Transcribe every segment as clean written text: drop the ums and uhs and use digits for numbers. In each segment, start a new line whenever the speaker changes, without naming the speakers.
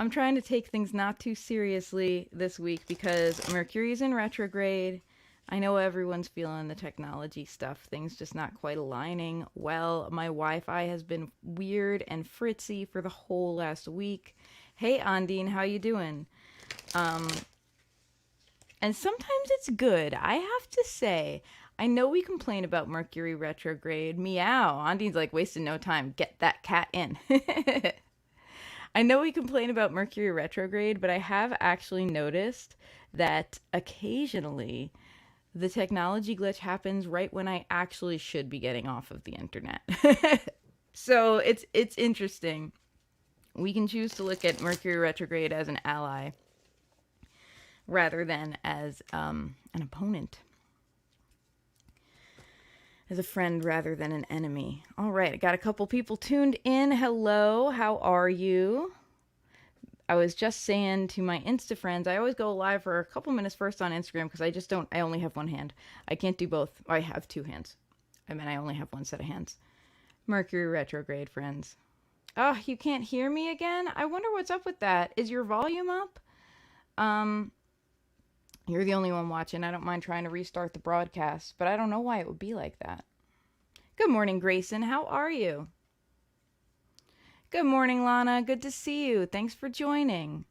I'm trying to take things not too seriously this week because Mercury's in retrograde. I know everyone's feeling the technology stuff. Things just not quite aligning well. My Wi-Fi has been weird and fritzy for the whole last week. Hey, Ondine, how you doing? And sometimes it's good. I have to say, I know we complain about Mercury retrograde. Meow. Ondine's like, wasting no time. Get that cat in. I know we complain about Mercury retrograde, but I have actually noticed that occasionally the technology glitch happens right when I actually should be getting off of the internet. So it's interesting. We can choose to look at Mercury retrograde as an ally rather than as an opponent. As a friend rather than an enemy. All right, I got a couple people tuned in. Hello, how are you? I was just saying to my Insta friends, I always go live for a couple minutes first on Instagram because I only have one hand. I can't do both. I have two hands. I only have one set of hands. Mercury retrograde, friends. Oh, you can't hear me again? I wonder what's up with that. Is your volume up? You're the only one watching. I don't mind trying to restart the broadcast, but I don't know why it would be like that. Good morning, Grayson. How are you? Good morning, Lana. Good to see you. Thanks for joining.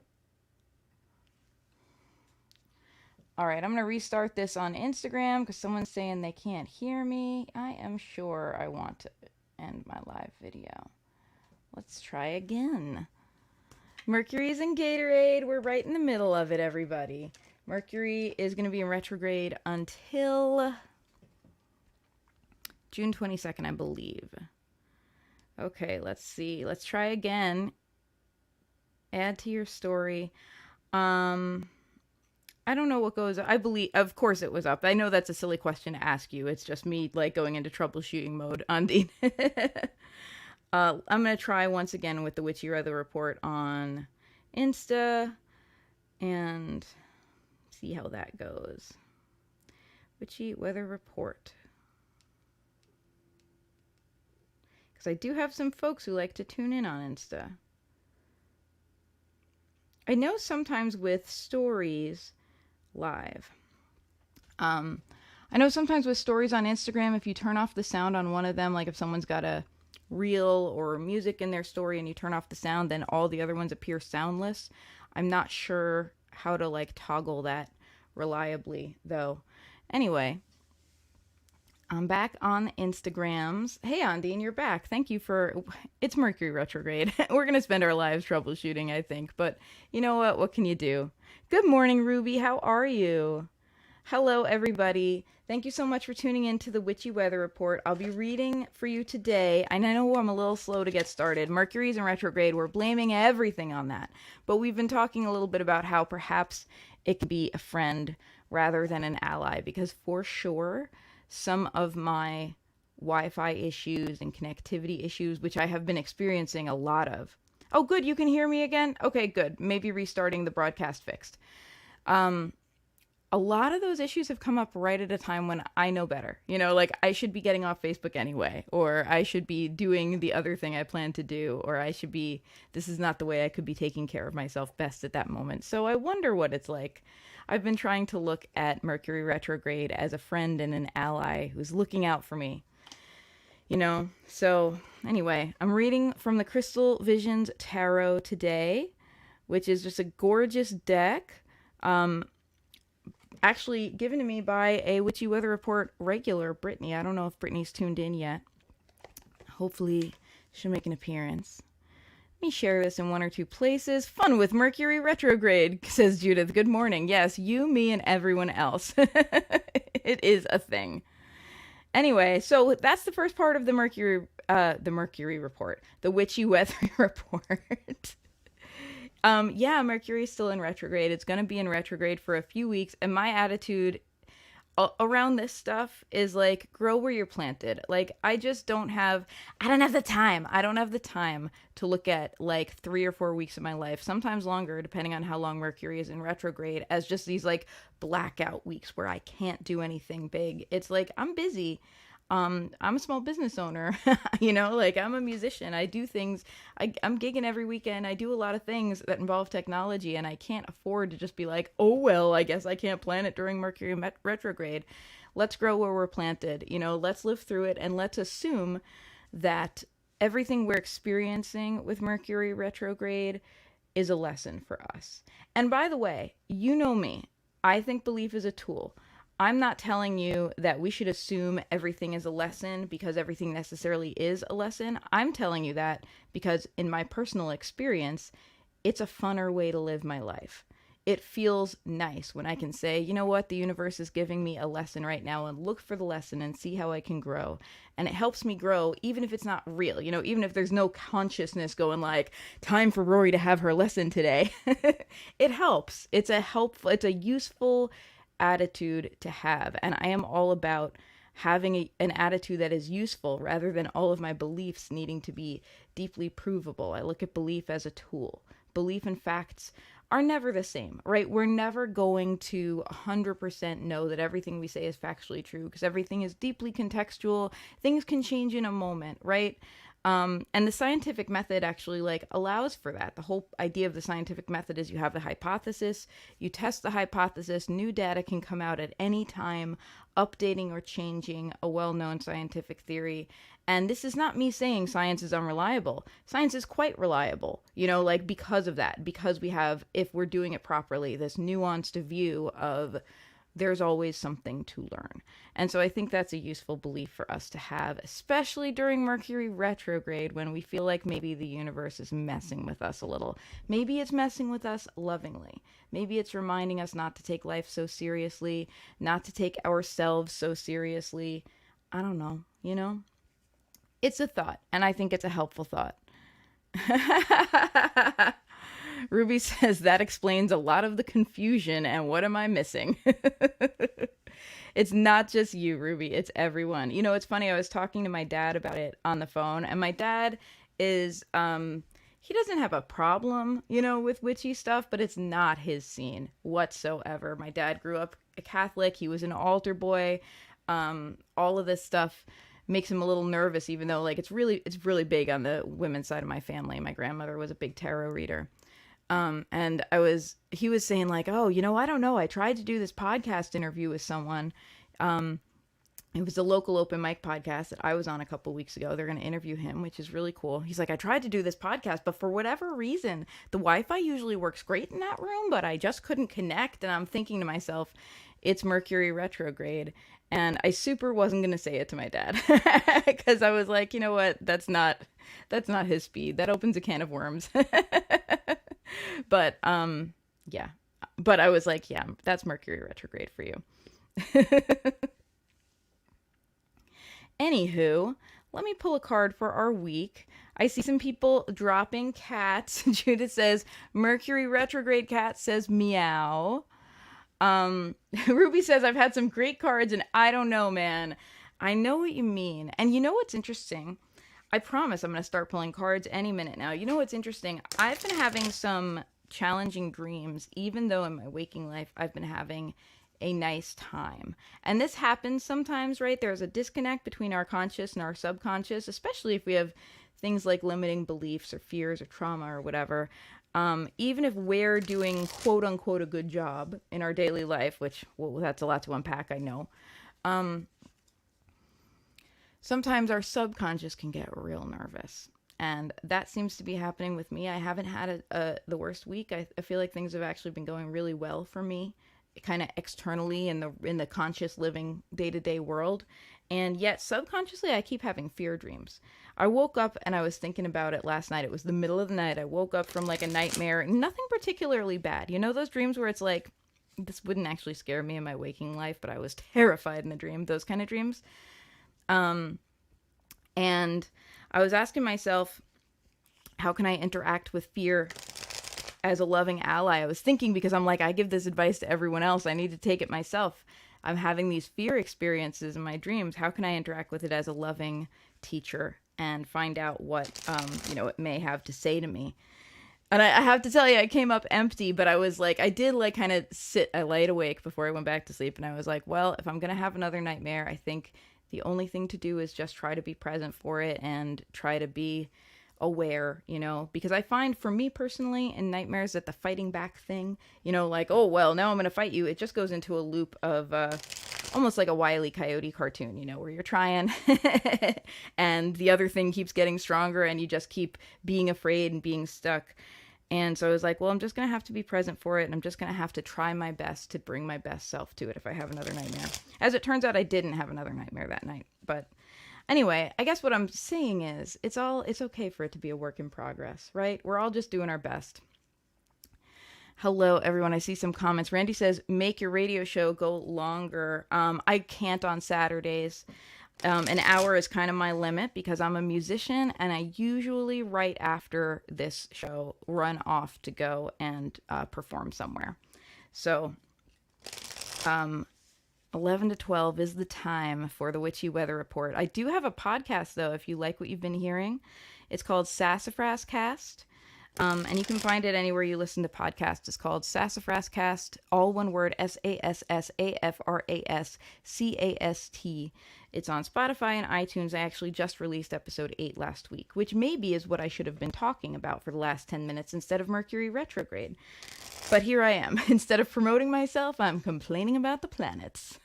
All right, I'm going to restart this on Instagram because someone's saying they can't hear me. I am sure I want to end my live video. Let's try again. Mercury's in Gatorade. We're right in the middle of it, everybody. Mercury is going to be in retrograde until June 22nd, I believe. Okay, let's see. Let's try again. Add to your story. I don't know what goes. I believe, of course, it was up. I know that's a silly question to ask you. It's just me like going into troubleshooting mode on the. I'm gonna try once again with the Witchy Weather Report on Insta, and see how that goes. Witchy Weather Report. Because I do have some folks who like to tune in on Insta. I know sometimes with stories live. I know sometimes with stories on Instagram, if you turn off the sound on one of them, like if someone's got a reel or music in their story and you turn off the sound, then all the other ones appear soundless. I'm not sure how to like toggle that reliably though. Anyway, I'm back on Instagrams. Hey, Ondine, you're back. Thank you for... It's Mercury retrograde. We're going to spend our lives troubleshooting, I think. But you know what? What can you do? Good morning, Ruby. How are you? Hello, everybody. Thank you so much for tuning in to the Witchy Weather Report. I'll be reading for you today. I know I'm a little slow to get started. Mercury's in retrograde. We're blaming everything on that. But we've been talking a little bit about how perhaps it could be a friend rather than an ally. Because for sure... some of my Wi-Fi issues and connectivity issues, which I have been experiencing a lot of. Oh, good. You can hear me again? Okay, good. Maybe restarting the broadcast fixed. A lot of those issues have come up right at a time when I know better. You know, like I should be getting off Facebook anyway, or I should be doing the other thing I plan to do, or this is not the way I could be taking care of myself best at that moment. So I wonder what it's like. I've been trying to look at Mercury retrograde as a friend and an ally who's looking out for me. You know, so anyway, I'm reading from the Crystal Visions Tarot today, which is just a gorgeous deck. Actually given to me by a Witchy Weather Report regular, Brittany. I don't know if Brittany's tuned in yet. Hopefully she'll make an appearance. Let me share this in one or two places. Fun with Mercury retrograde, says Judith. Good morning. Yes, you, me, and everyone else. It is a thing. Anyway, so that's the first part of the Mercury report, the Witchy Weather Report. Yeah, Mercury's still in retrograde. It's going to be in retrograde for a few weeks, and my attitude around this stuff is like, grow where you're planted. Like, I don't have the time. I don't have the time to look at like 3 or 4 weeks of my life, sometimes longer, depending on how long Mercury is in retrograde, as just these like blackout weeks where I can't do anything big. It's like, I'm busy. I'm a small business owner. Like I'm a musician. I do things. I'm gigging every weekend. I do a lot of things that involve technology, and I can't afford to just be like, oh, well, I guess I can't plant it during Mercury retrograde. Let's grow where we're planted. Let's live through it, and let's assume that everything we're experiencing with Mercury retrograde is a lesson for us. And by the way, you know me. I think belief is a tool. I'm not telling you that we should assume everything is a lesson because everything necessarily is a lesson. I'm telling you that because in my personal experience, it's a funner way to live my life. It feels nice when I can say, you know what, the universe is giving me a lesson right now, and look for the lesson and see how I can grow. And it helps me grow even if it's not real, even if there's no consciousness going like, time for Rory to have her lesson today. It helps. It's a useful attitude to have. And I am all about having an attitude that is useful rather than all of my beliefs needing to be deeply provable. I look at belief as a tool. Belief and facts are never the same, right? We're never going to 100% know that everything we say is factually true because everything is deeply contextual. Things can change in a moment, right? And the scientific method actually allows for that. The whole idea of the scientific method is you have the hypothesis, you test the hypothesis, new data can come out at any time, updating or changing a well-known scientific theory. And this is not me saying science is unreliable. Science is quite reliable, because of that, because we have, if we're doing it properly, this nuanced view of there's always something to learn. And so I think that's a useful belief for us to have, especially during Mercury retrograde when we feel like maybe the universe is messing with us a little. Maybe it's messing with us lovingly. Maybe it's reminding us not to take life so seriously, not to take ourselves so seriously. I don't know, It's a thought, and I think it's a helpful thought. Ruby says that explains a lot of the confusion, and what am I missing? It's not just you, Ruby. It's everyone. It's funny. I was talking to my dad about it on the phone, and my dad is, he doesn't have a problem, with witchy stuff, but it's not his scene whatsoever. My dad grew up a Catholic. He was an altar boy. All of this stuff makes him a little nervous, even though it's really big on the women's side of my family. My grandmother was a big tarot reader. And he was saying oh, I don't know. I tried to do this podcast interview with someone. It was a local open mic podcast that I was on a couple weeks ago. They're going to interview him, which is really cool. He's like, I tried to do this podcast, but for whatever reason, the Wi-Fi usually works great in that room, but I just couldn't connect. And I'm thinking to myself, it's Mercury retrograde. And I super wasn't going to say it to my dad because I was like, you know what? That's not his speed. That opens a can of worms. But, yeah. But I was like, yeah, that's Mercury retrograde for you. Anywho, let me pull a card for our week. I see some people dropping cats. Judith says, Mercury retrograde cat says meow. Ruby says, I've had some great cards and I don't know, man. I know what you mean. And you know what's interesting? I promise I'm going to start pulling cards any minute now. You know what's interesting? I've been having some challenging dreams, even though in my waking life I've been having a nice time. And this happens sometimes, right? There's a disconnect between our conscious and our subconscious, especially if we have things like limiting beliefs or fears or trauma or whatever. Even if we're doing quote unquote a good job in our daily life, which, well, that's a lot to unpack, I know. Sometimes our subconscious can get real nervous. And that seems to be happening with me. I haven't had the worst week. I feel like things have actually been going really well for me, kind of externally in the conscious living day-to-day world. And yet subconsciously, I keep having fear dreams. I woke up and I was thinking about it last night. It was the middle of the night. I woke up from a nightmare. Nothing particularly bad. You know those dreams where it's like, this wouldn't actually scare me in my waking life, but I was terrified in the dream. Those kind of dreams. And I was asking myself, how can I interact with fear as a loving ally? I was thinking, because I'm like, I give this advice to everyone else. I need to take it myself. I'm having these fear experiences in my dreams. How can I interact with it as a loving teacher and find out what, it may have to say to me? And I have to tell you, I came up empty, but I was like, I did I laid awake before I went back to sleep. And I was like, well, if I'm going to have another nightmare, I think The only thing to do is just try to be present for it and try to be aware, you know, because I find for me personally in nightmares that the fighting back thing, you know, like, oh, well, now I'm going to fight you. It just goes into a loop of almost like a Wile E. Coyote cartoon, you know, where you're trying and the other thing keeps getting stronger and you just keep being afraid and being stuck. And so I was like, well, I'm just going to have to be present for it. And I'm just going to have to try my best to bring my best self to it if I have another nightmare. As it turns out, I didn't have another nightmare that night. But anyway, I guess what I'm saying is it's okay for it to be a work in progress, right? We're all just doing our best. Hello, everyone. I see some comments. Randy says, make your radio show go longer. I can't on Saturdays. An hour is kind of my limit because I'm a musician and I usually right after this show run off to go and perform somewhere. So 11 to 12 is the time for the Witchy Weather Report. I do have a podcast though if you like what you've been hearing. It's called Sassafras Cast. And you can find it anywhere you listen to podcasts. It's called Sassafras Cast, all one word, SASSAFRASCAST. It's on Spotify and iTunes. I actually just released episode 8 last week, which maybe is what I should have been talking about for the last 10 minutes instead of Mercury retrograde. But here I am. Instead of promoting myself, I'm complaining about the planets.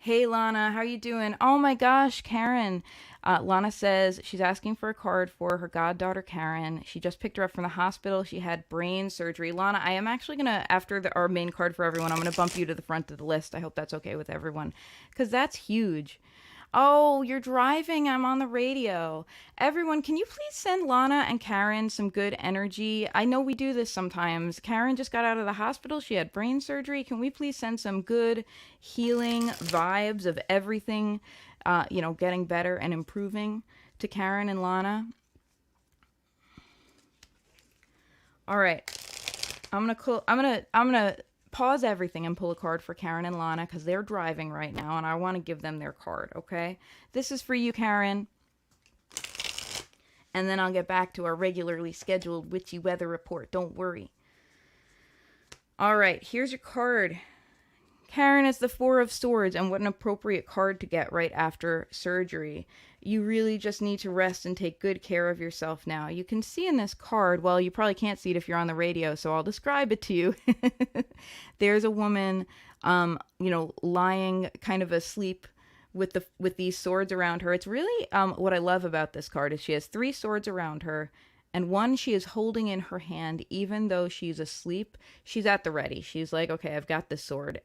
Hey, Lana, how are you doing? Oh my gosh, Karen. Lana says she's asking for a card for her goddaughter, Karen. She just picked her up from the hospital. She had brain surgery. Lana, I am actually going to, after our main card for everyone, I'm going to bump you to the front of the list. I hope that's okay with everyone, because that's huge. Oh, you're driving. I'm on the radio. Everyone, can you please send Lana and Karen some good energy? I know we do this sometimes. Karen just got out of the hospital. She had brain surgery. Can we please send some good healing vibes of everything, getting better and improving to Karen and Lana? All right. I'm gonna pause everything and pull a card for Karen and Lana because they're driving right now and I want to give them their card, okay? This is for you, Karen. And then I'll get back to our regularly scheduled Witchy Weather Report. Don't worry. All right, here's your card. Karen, is the Four of Swords, and what an appropriate card to get right after surgery. You really just need to rest and take good care of yourself now. You can see in this card, well, you probably can't see it if you're on the radio, so I'll describe it to you. There's a woman, lying kind of asleep with these swords around her. It's really what I love about this card is she has 3 swords around her, and one she is holding in her hand. Even though she's asleep, she's at the ready. She's like, okay, I've got this sword.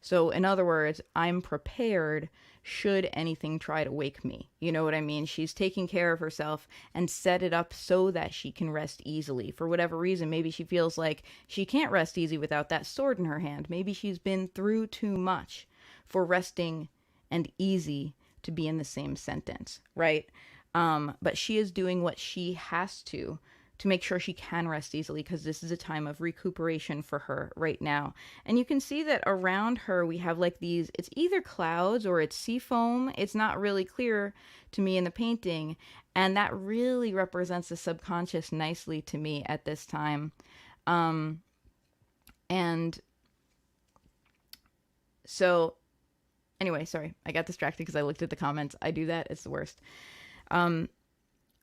So in other words, I'm prepared should anything try to wake me. You know what I mean? She's taking care of herself and set it up so that she can rest easily. For whatever reason, maybe she feels like she can't rest easy without that sword in her hand. Maybe she's been through too much for resting and easy to be in the same sentence, right? But she is doing what she has to make sure she can rest easily, because this is a time of recuperation for her right now. And you can see that around her we have like these, it's either clouds or it's sea foam. It's not really clear to me in the painting, and that really represents the subconscious nicely to me at this time. And so anyway, sorry, I got distracted because I looked at the comments. I do that. It's the worst.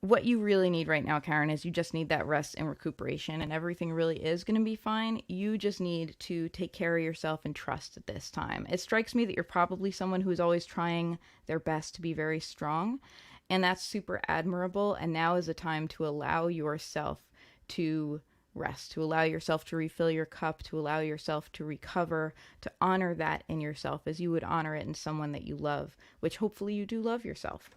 What you really need right now, Karen, is you just need that rest and recuperation, and everything really is going to be fine. You just need to take care of yourself and trust at this time. It strikes me that you're probably someone who's always trying their best to be very strong, and that's super admirable. And now is a time to allow yourself to rest, to allow yourself to refill your cup, to allow yourself to recover, to honor that in yourself as you would honor it in someone that you love, which hopefully you do love yourself.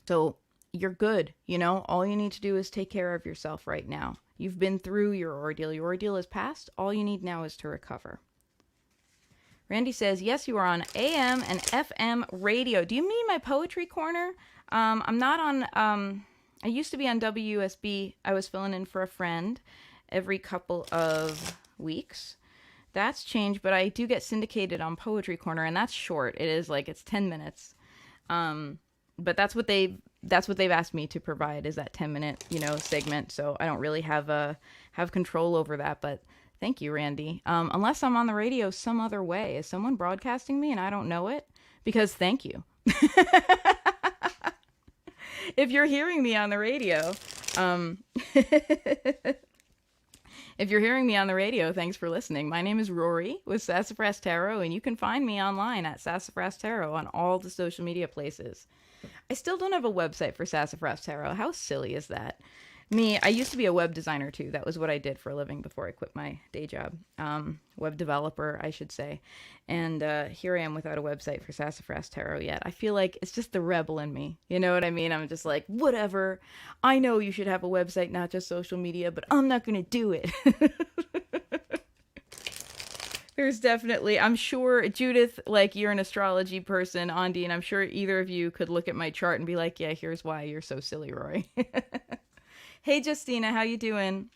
So you're good. All you need to do is take care of yourself right now. You've been through your ordeal. Your ordeal is past. All you need now is to recover. Randy says, yes, you are on AM and FM radio. Do you mean my poetry corner? I'm not on, I used to be on WUSB. I was filling in for a friend every couple of weeks. That's changed, but I do get syndicated on Poetry Corner, and that's short. It is it's 10 minutes. But that's what they've asked me to provide, is that 10-minute, segment. So I don't really have control over that, but Thank you, Randy. Unless I'm on the radio some other way. Is someone broadcasting me and I don't know it? Because thank you. If you're hearing me on the radio, if you're hearing me on the radio, thanks for listening. My name is Rory with Sassafras Tarot, and you can find me online at Sassafras Tarot on all the social media places. I still don't have a website for Sassafras Tarot. How silly is that? I used to be a web designer too. That was what I did for a living before I quit my day job. Web developer, I should say. And here I am without a website for Sassafras Tarot yet. I feel like it's just the rebel in me. You know what I mean? I'm just like, whatever. I know you should have a website, not just social media, but I'm not going to do it. There's definitely, I'm sure, Judith, like, you're an astrology person, Andi, and I'm sure either of you could look at my chart and be like, yeah, here's why you're so silly, Rory. Hey, Justina, how you doing?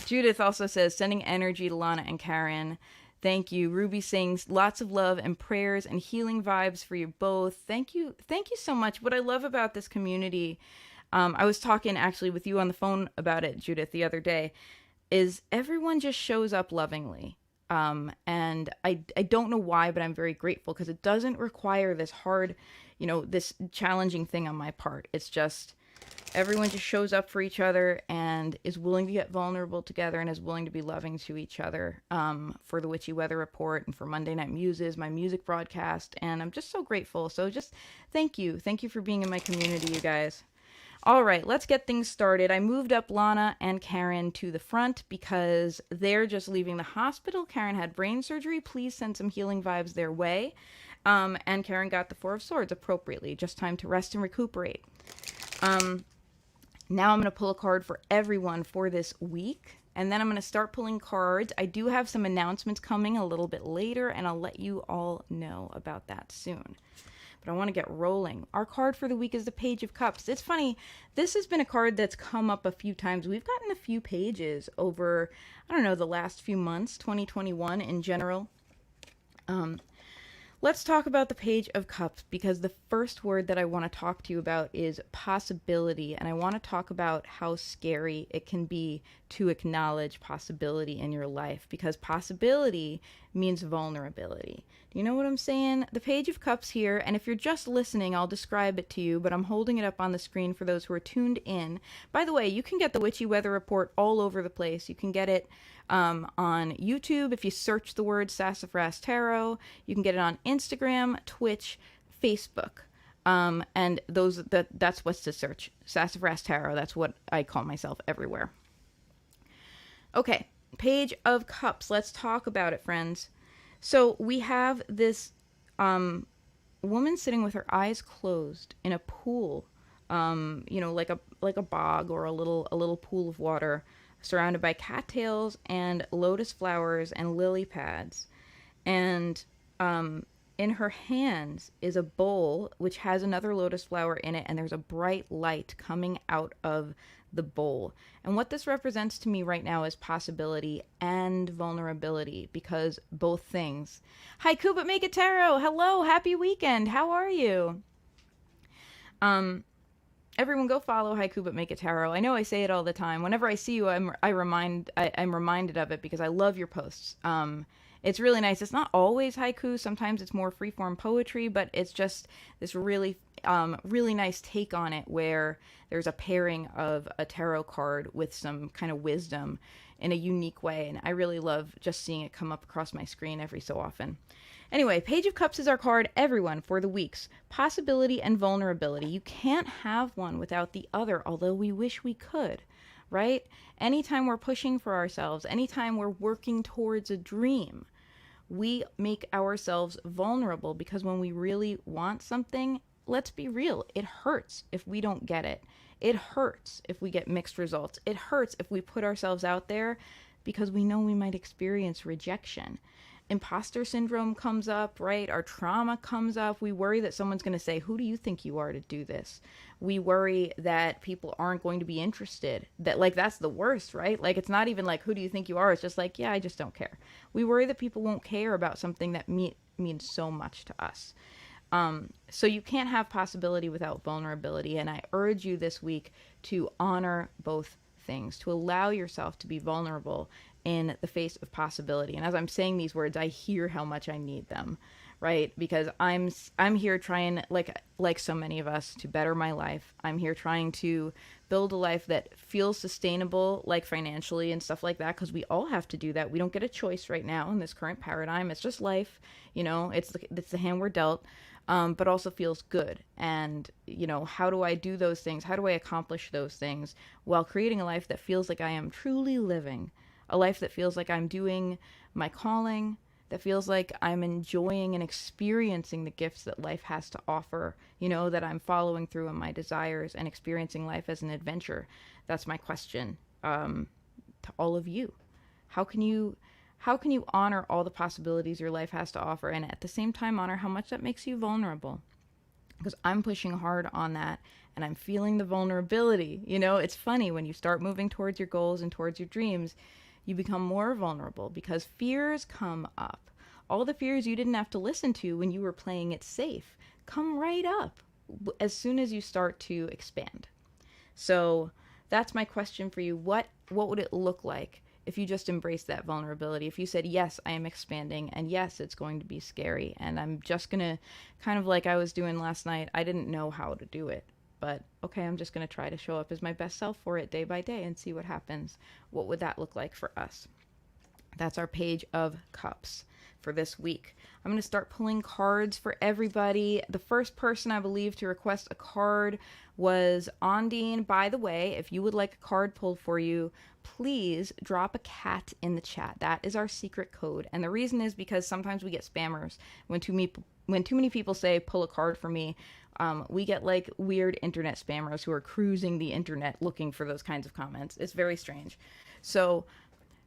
Judith also says, sending energy to Lana and Karen. Thank you. Ruby sings, lots of love and prayers and healing vibes for you both. Thank you. Thank you so much. What I love about this community, I was talking actually with you on the phone about it, Judith, the other day, is everyone just shows up lovingly. And I don't know why, but I'm very grateful because it doesn't require this hard, this challenging thing on my part. It's just everyone just shows up for each other and is willing to get vulnerable together and is willing to be loving to each other, for the Witchy Weather Report and for Monday Night Muses, my music broadcast. And I'm just so grateful. So just thank you. Thank you for being in my community, you guys. All right, let's get things started. I moved up Lana and Karen to the front because they're just leaving the hospital. Karen had brain surgery. Please send some healing vibes their way. And Karen got the Four of Swords appropriately. Just time to rest and recuperate. Now I'm going to pull a card for everyone for this week. And then I'm going to start pulling cards. I do have some announcements coming a little bit later, and I'll let you all know about that soon. But I want to get rolling. Our card for the week is the Page of Cups. It's funny, this has been a card that's come up a few times. We've gotten a few pages over, I don't know, the last few months, 2021 in general. Let's talk about the Page of Cups, because the first word that I want to talk to you about is possibility. And I want to talk about how scary it can be to acknowledge possibility in your life, because possibility means vulnerability. Do you know what I'm saying? The Page of Cups here, and if you're just listening, I'll describe it to you, but I'm holding it up on the screen for those who are tuned in. By the way, you can get the Witchy Weather Report all over the place. You can get it on YouTube if you search the word Sassafras Tarot. You can get it on Instagram, Twitch, Facebook. And that's what's to search. Sassafras Tarot, that's what I call myself everywhere. Okay, Page of Cups. Let's talk about it, friends. So we have this woman sitting with her eyes closed in a pool, like a bog or a little pool of water, surrounded by cattails and lotus flowers and lily pads. And in her hands is a bowl which has another lotus flower in it, and there's a bright light coming out of the bowl. And what this represents to me right now is possibility and vulnerability, because both things. Haiku But Make It Tarot, hello, happy weekend, how are you? Everyone go follow Haiku But Make It Tarot. I know I say it all the time. Whenever I see you, I'm reminded of it because I love your posts. It's really nice. It's not always haiku. Sometimes it's more freeform poetry, but it's just this really nice take on it where there's a pairing of a tarot card with some kind of wisdom in a unique way. And I really love just seeing it come up across my screen every so often. Anyway, Page of Cups is our card, everyone, for the weeks. Possibility and vulnerability. You can't have one without the other, although we wish we could, right? Anytime we're pushing for ourselves, anytime we're working towards a dream, we make ourselves vulnerable, because when we really want something, let's be real, it hurts if we don't get it. It hurts if we get mixed results. It hurts if we put ourselves out there because we know we might experience rejection. Imposter syndrome comes up, right? Our trauma comes up. We worry that someone's going to say, who do you think you are to do this? We worry that people aren't going to be interested. That's the worst, right? It's not even like, who do you think you are? It's just like, yeah, I just don't care. We worry that people won't care about something that means so much to us. So you can't have possibility without vulnerability. And I urge you this week to honor both things, to allow yourself to be vulnerable in the face of possibility. And as I'm saying these words, I hear how much I need them, right? Because I'm here trying, like so many of us, to better my life. I'm here trying to build a life that feels sustainable, like financially and stuff like that, because we all have to do that. We don't get a choice right now in this current paradigm. It's just life, it's the hand we're dealt. But also feels good. And, how do I do those things? How do I accomplish those things while creating a life that feels like I am truly living? A life that feels like I'm doing my calling, that feels like I'm enjoying and experiencing the gifts that life has to offer, that I'm following through on my desires and experiencing life as an adventure. That's my question to all of you. How can you honor all the possibilities your life has to offer, and at the same time honor how much that makes you vulnerable? Because I'm pushing hard on that, and I'm feeling the vulnerability. It's funny, when you start moving towards your goals and towards your dreams, you become more vulnerable because fears come up. All the fears you didn't have to listen to when you were playing it safe come right up as soon as you start to expand. So that's my question for you. What would it look like if you just embrace that vulnerability? If you said, yes, I am expanding, and yes, it's going to be scary, and I'm just going to, kind of like I was doing last night, I didn't know how to do it, but okay, I'm just going to try to show up as my best self for it day by day and see what happens. What would that look like for us? That's our Page of Cups for this week. I'm going to start pulling cards for everybody. The first person, I believe, to request a card was Ondine. By the way, if you would like a card pulled for you, please drop a cat in the chat. That is our secret code. And the reason is because sometimes we get spammers. When too many people say, pull a card for me, we get like weird internet spammers who are cruising the internet looking for those kinds of comments. It's very strange. So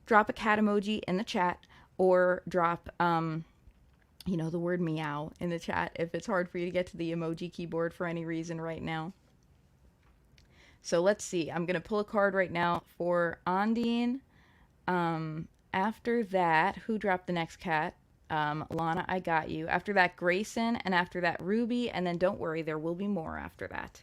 drop a cat emoji in the chat, or drop, the word meow in the chat if it's hard for you to get to the emoji keyboard for any reason right now. So let's see. I'm going to pull a card right now for Ondine. After that, who dropped the next cat? Lana, I got you. After that, Grayson, and after that, Ruby, and then don't worry, there will be more after that.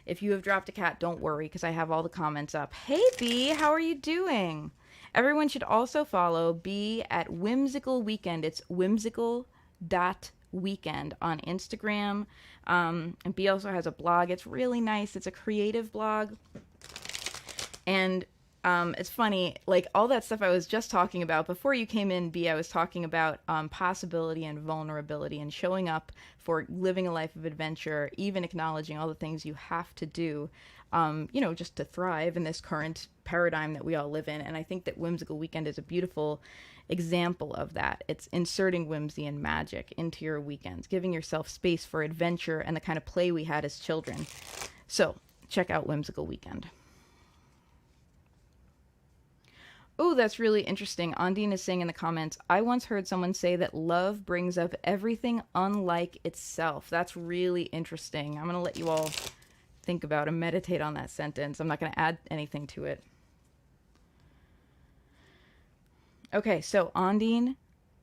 If you have dropped a cat, don't worry, because I have all the comments up. Hey, B, how are you doing? Everyone should also follow B at Whimsical Weekend. It's whimsical.weekend on Instagram. And B also has a blog. It's really nice. It's a creative blog. And it's funny, like all that stuff I was just talking about before you came in, B, I was talking about possibility and vulnerability and showing up for living a life of adventure, even acknowledging all the things you have to do, just to thrive in this current paradigm that we all live in. And I think that Whimsical Weekend is a beautiful example of that. It's inserting whimsy and magic into your weekends, giving yourself space for adventure and the kind of play we had as children. So check out Whimsical Weekend. Oh, that's really interesting. Ondine is saying in the comments, I once heard someone say that love brings up everything unlike itself. That's really interesting. I'm going to let you all think about and meditate on that sentence. I'm not going to add anything to it. Okay, so Ondine,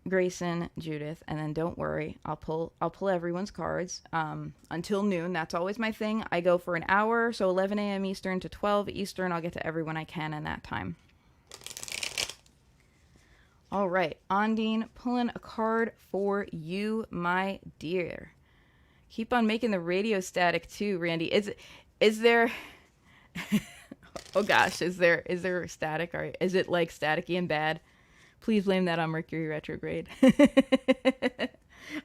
Grayson, Judith, and then don't worry, I'll pull everyone's cards until noon. That's always my thing. I go for an hour, so 11 a.m. Eastern to 12 Eastern. I'll get to everyone I can in that time. All right, Ondine, pulling a card for you, my dear. Keep on making the radio static too, Randy. Is there oh gosh, is there static? Or is it like staticky and bad? Please blame that on Mercury retrograde.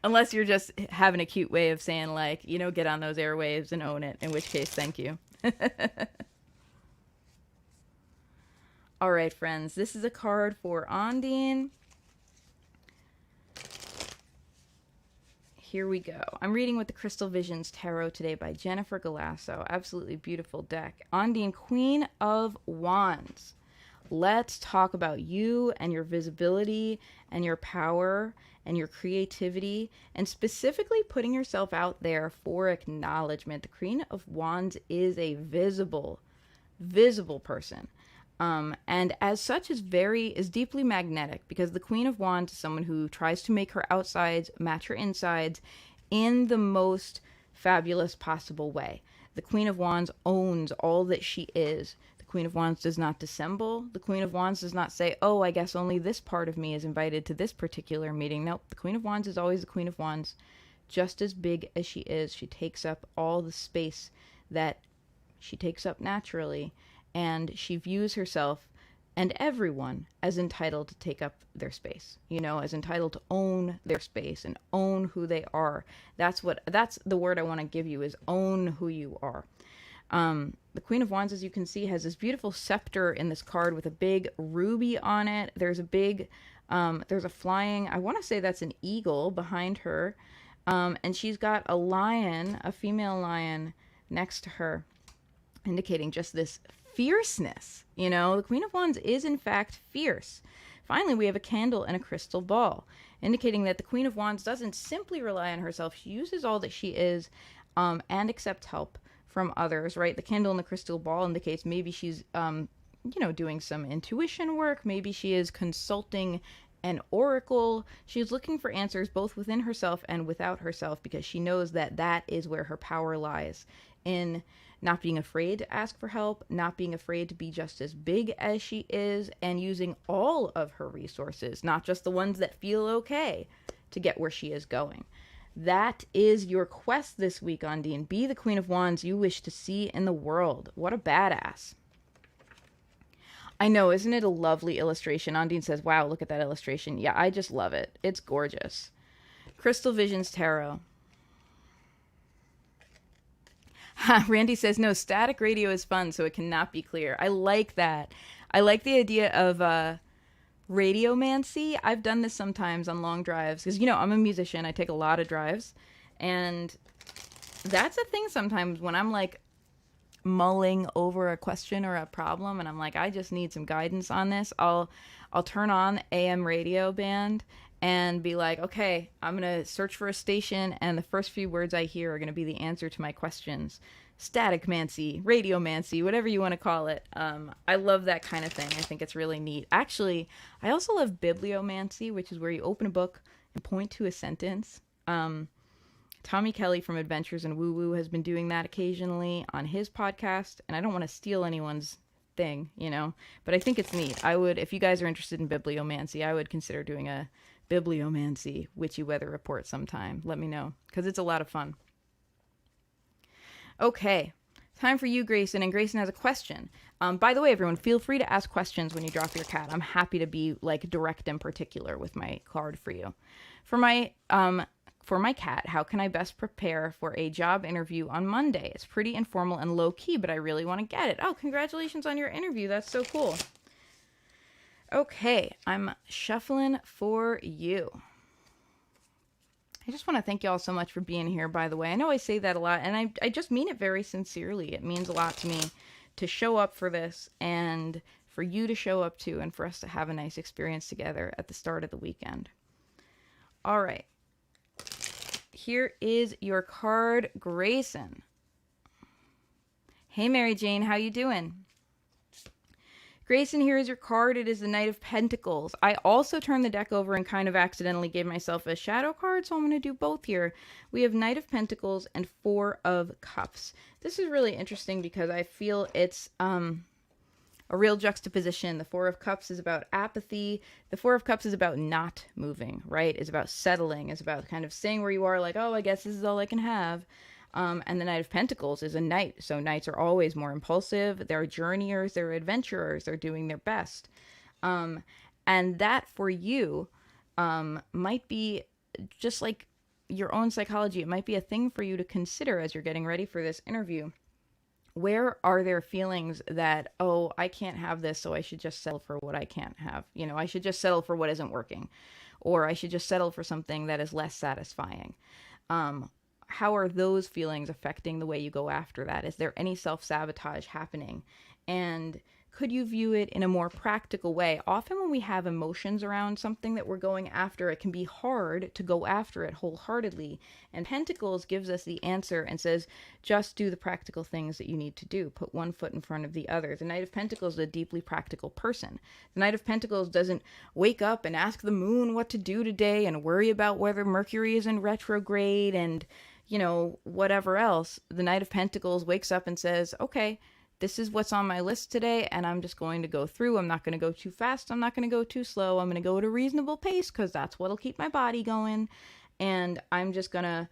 Unless you're just having a cute way of saying like, get on those airwaves and own it, in which case, thank you. All right, friends, this is a card for Ondine. Here we go. I'm reading with the Crystal Visions Tarot today by Jennifer Galasso. Absolutely beautiful deck. Ondine, Queen of Wands. Let's talk about you and your visibility and your power and your creativity, and specifically putting yourself out there for acknowledgement. The Queen of Wands is a visible person. And as such is deeply magnetic, because the Queen of Wands is someone who tries to make her outsides match her insides in the most fabulous possible way. The Queen of Wands owns all that she is. The Queen of Wands does not dissemble. The Queen of Wands does not say, oh, I guess only this part of me is invited to this particular meeting. Nope, the Queen of Wands is always the Queen of Wands. Just as big as she is, she takes up all the space that she takes up naturally, and she views herself and everyone as entitled to take up their space, as entitled to own their space and own who they are. That's the word I want to give you, is own who you are. The Queen of Wands, as you can see, has this beautiful scepter in this card with a big ruby on it. There's a flying, I want to say that's an eagle behind her. And she's got a lion, a female lion, next to her, indicating just this fierceness. The Queen of Wands is in fact fierce. Finally, we have a candle and a crystal ball, indicating that the Queen of Wands doesn't simply rely on herself. She uses all that she is, and accepts help from others, right? The candle and the crystal ball indicates maybe she's, doing some intuition work. Maybe she is consulting an oracle. She's looking for answers both within herself and without herself, because she knows that that is where her power lies, in not being afraid to ask for help, not being afraid to be just as big as she is, and using all of her resources, not just the ones that feel okay, to get where she is going. That is your quest this week, Undine. Be the Queen of Wands you wish to see in the world. What a badass. I know, isn't it a lovely illustration? Undine says, wow, look at that illustration. Yeah, I just love it. It's gorgeous. Crystal Visions Tarot. Randy says, no, static radio is fun, so it cannot be clear. I like that. I like the idea of radiomancy. I've done this sometimes on long drives, because, I'm a musician. I take a lot of drives. And that's a thing sometimes when I'm like mulling over a question or a problem, and I'm like, I just need some guidance on this. I'll turn on AM radio band and be like, okay, I'm going to search for a station, and the first few words I hear are going to be the answer to my questions. Static-mancy, radiomancy, whatever you want to call it. I love that kind of thing. I think it's really neat. Actually, I also love bibliomancy, which is where you open a book and point to a sentence. Tommy Kelly from Adventures in Woo Woo has been doing that occasionally on his podcast, and I don't want to steal anyone's thing, but I think it's neat. If you guys are interested in bibliomancy, I would consider doing a bibliomancy witchy weather report sometime. Let me know, because it's a lot of fun. Okay, time for you, Grayson, and Grayson has a question. By the way, everyone, feel free to ask questions when you drop your cat. I'm happy to be direct and particular with my card for you. For my cat, how can I best prepare for a job interview on Monday? It's pretty informal and low key, but I really want to get it. Oh, congratulations on your interview. That's so cool. Okay, I'm shuffling for you. I just want to thank you all so much for being here, by the way. I know I say that a lot, and I just mean it very sincerely. It means a lot to me to show up for this, and for you to show up too, and for us to have a nice experience together at the start of the weekend. All right. Here is your card, Grayson. Hey, Mary Jane, how you doing? Grayson, here is your card. It is the Knight of Pentacles. I also turned the deck over and kind of accidentally gave myself a shadow card, so I'm going to do both here. We have Knight of Pentacles and Four of Cups. This is really interesting because I feel it's a real juxtaposition. The Four of Cups is about apathy. The Four of Cups is about not moving, right? It's about settling. It's about kind of staying where you are, like, oh, I guess this is all I can have. And the Knight of Pentacles is a knight. So knights are always more impulsive. They're journeyers. They're adventurers. They're doing their best. And that for you might be just like your own psychology. It might be a thing for you to consider as you're getting ready for this interview. Where are there feelings that, oh, I can't have this, so I should just settle for what I can't have? I should just settle for what isn't working. Or I should just settle for something that is less satisfying. How are those feelings affecting the way you go after that? Is there any self-sabotage happening? And could you view it in a more practical way? Often when we have emotions around something that we're going after, it can be hard to go after it wholeheartedly. And Pentacles gives us the answer and says, just do the practical things that you need to do. Put one foot in front of the other. The Knight of Pentacles is a deeply practical person. The Knight of Pentacles doesn't wake up and ask the moon what to do today and worry about whether Mercury is in retrograde and whatever else. The Knight of Pentacles wakes up and says, okay, this is what's on my list today, and I'm just going to go through. I'm not going to go too fast. I'm not going to go too slow. I'm going to go at a reasonable pace because that's what'll keep my body going. And I'm just going to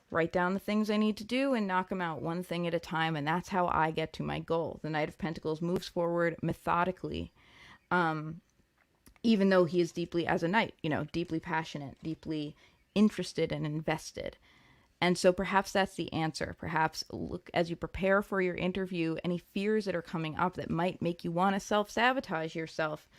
write down the things I need to do and knock them out one thing at a time. And that's how I get to my goal. The Knight of Pentacles moves forward methodically, even though he is deeply, as a knight, deeply passionate, deeply interested and invested. And so perhaps that's the answer. Perhaps look, as you prepare for your interview, any fears that are coming up that might make you want to self-sabotage yourself,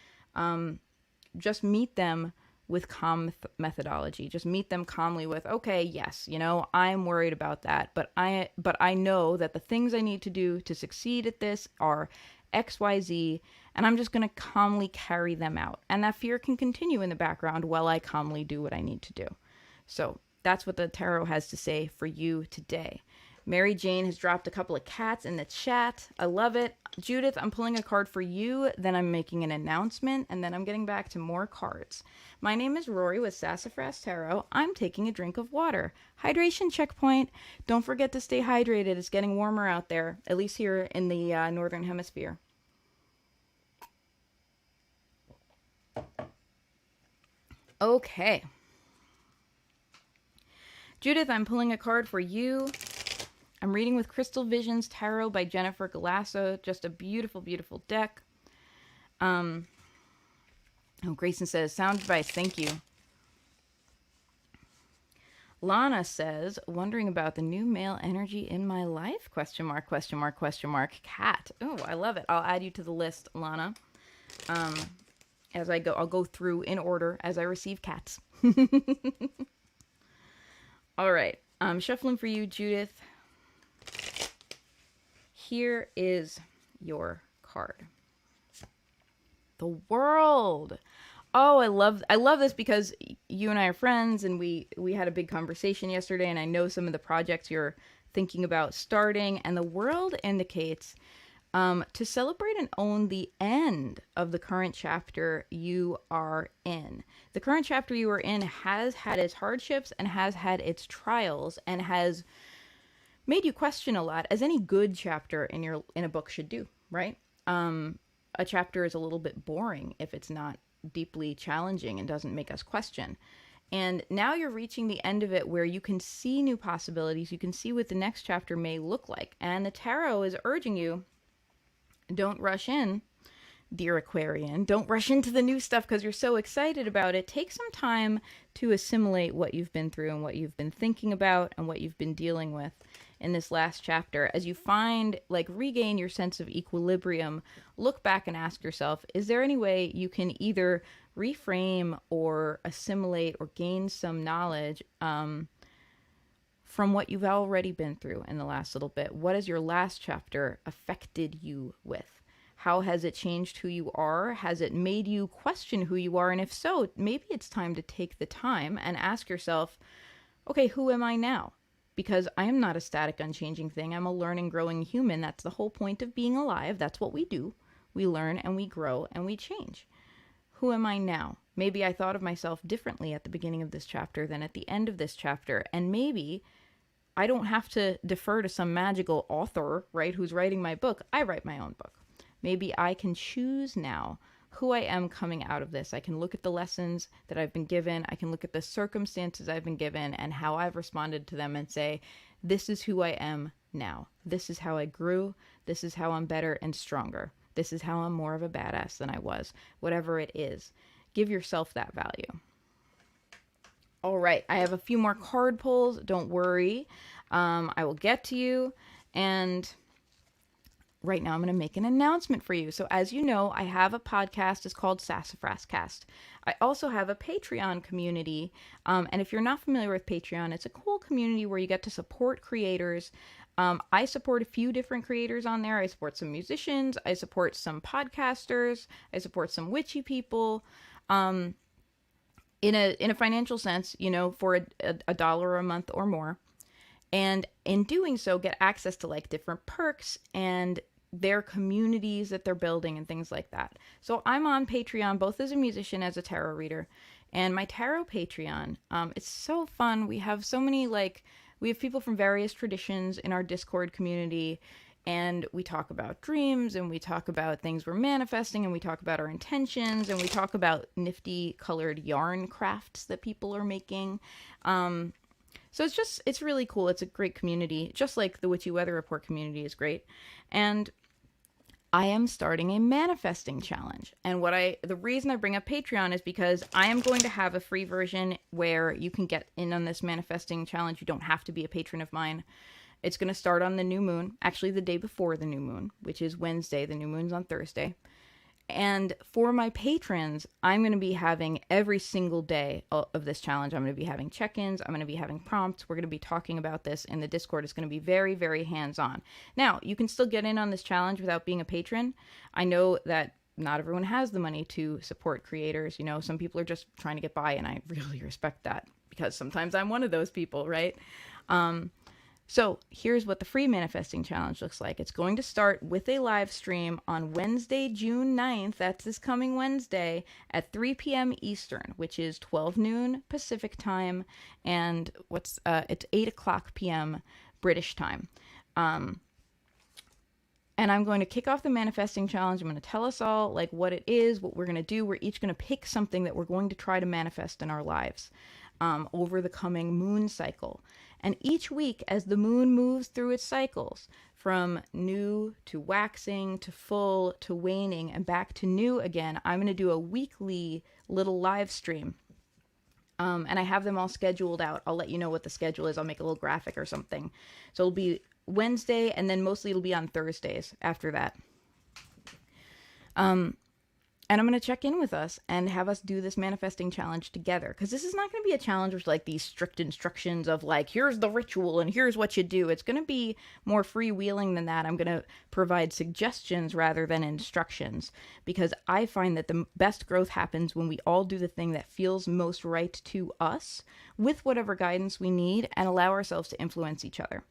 just meet them with calm methodology. Just meet them calmly with, okay, yes, I'm worried about that, but I know that the things I need to do to succeed at this are X, Y, Z, and I'm just going to calmly carry them out. And that fear can continue in the background while I calmly do what I need to do. So that's what the tarot has to say for you today. Mary Jane has dropped a couple of cats in the chat. I love it. Judith, I'm pulling a card for you, then I'm making an announcement, and then I'm getting back to more cards. My name is Rory with Sassafras Tarot. I'm taking a drink of water. Hydration checkpoint. Don't forget to stay hydrated. It's getting warmer out there, at least here in the Northern Hemisphere. Okay. Judith, I'm pulling a card for you. I'm reading with Crystal Visions Tarot by Jennifer Galasso. Just a beautiful, beautiful deck. Grayson says, sound advice, thank you. Lana says, wondering about the new male energy in my life? Question mark, question mark, question mark. Cat. Oh, I love it. I'll add you to the list, Lana. As I go, I'll go through in order as I receive cats. All right, I'm shuffling for you, Judith. Here is your card. The World. Oh, I love this because you and I are friends, and we had a big conversation yesterday, and I know some of the projects you're thinking about starting, and the World indicates to celebrate and own the end of the current chapter you are in. The current chapter you are in has had its hardships and has had its trials and has made you question a lot, as any good chapter in a book should do, right? A chapter is a little bit boring if it's not deeply challenging and doesn't make us question. And now you're reaching the end of it where you can see new possibilities. You can see what the next chapter may look like. And the tarot is urging you, don't rush in, dear Aquarian. Don't rush into the new stuff because you're so excited about it. Take some time to assimilate what you've been through and what you've been thinking about and what you've been dealing with in this last chapter. As you regain your sense of equilibrium, look back and ask yourself, is there any way you can either reframe or assimilate or gain some knowledge from what you've already been through in the last little bit? What has your last chapter affected you with? How has it changed who you are? Has it made you question who you are? And if so, maybe it's time to take the time and ask yourself, okay, who am I now? Because I am not a static, unchanging thing. I'm a learning, growing human. That's the whole point of being alive. That's what we do. We learn and we grow and we change. Who am I now? Maybe I thought of myself differently at the beginning of this chapter than at the end of this chapter. And maybe I don't have to defer to some magical author, right, who's writing my book. I write my own book. Maybe I can choose now who I am coming out of this. I can look at the lessons that I've been given. I can look at the circumstances I've been given and how I've responded to them and say, this is who I am now. This is how I grew. This is how I'm better and stronger. This is how I'm more of a badass than I was. Whatever it is, give yourself that value. All right, I have a few more card pulls. Don't worry. I will get to you. And right now I'm going to make an announcement for you. So as you know, I have a podcast. It's called Sassafras Cast. I also have a Patreon community. And if you're not familiar with Patreon, it's a cool community where you get to support creators. I support a few different creators on there. I support some musicians. I support some podcasters. I support some witchy people. In a financial sense, for a dollar a month or more. And in doing so, get access to different perks and their communities that they're building and things like that. So I'm on Patreon, both as a musician, as a tarot reader. And my tarot Patreon, it's so fun. We have so many, we have people from various traditions in our Discord community. and we talk about dreams, and we talk about things we're manifesting, and we talk about our intentions, and we talk about nifty colored yarn crafts that people are making. So it's really cool. It's a great community, just like the Witchy Weather Report community is great. And I am starting a manifesting challenge. And the reason I bring up Patreon is because I am going to have a free version where you can get in on this manifesting challenge. You don't have to be a patron of mine. It's going to start on the new moon, actually the day before the new moon, which is Wednesday. The new moon's on Thursday. And for my patrons, I'm going to be having every single day of this challenge. I'm going to be having check-ins. I'm going to be having prompts. We're going to be talking about this in the Discord. It's going to be very, very hands-on. Now, you can still get in on this challenge without being a patron. I know that not everyone has the money to support creators. You know, some people are just trying to get by, and I really respect that because sometimes I'm one of those people, right? So here's what the free manifesting challenge looks like. It's going to start with a live stream on Wednesday, June 9th. That's this coming Wednesday at 3 p.m. Eastern, which is 12 noon Pacific time. And it's 8 o'clock p.m. British time. And I'm going to kick off the manifesting challenge. I'm going to tell us all like what it is, what we're going to do. We're each going to pick something that we're going to try to manifest in our lives over the coming moon cycle. And each week, as the moon moves through its cycles, from new to waxing to full to waning and back to new again, I'm going to do a weekly little live stream. And I have them all scheduled out. I'll let you know what the schedule is. I'll make a little graphic or something. So it'll be Wednesday, and then mostly it'll be on Thursdays after that. And I'm going to check in with us and have us do this manifesting challenge together. Because this is not going to be a challenge with like these strict instructions of like, here's the ritual and here's what you do. It's going to be more freewheeling than that. I'm going to provide suggestions rather than instructions. Because I find that the best growth happens when we all do the thing that feels most right to us with whatever guidance we need and allow ourselves to influence each other.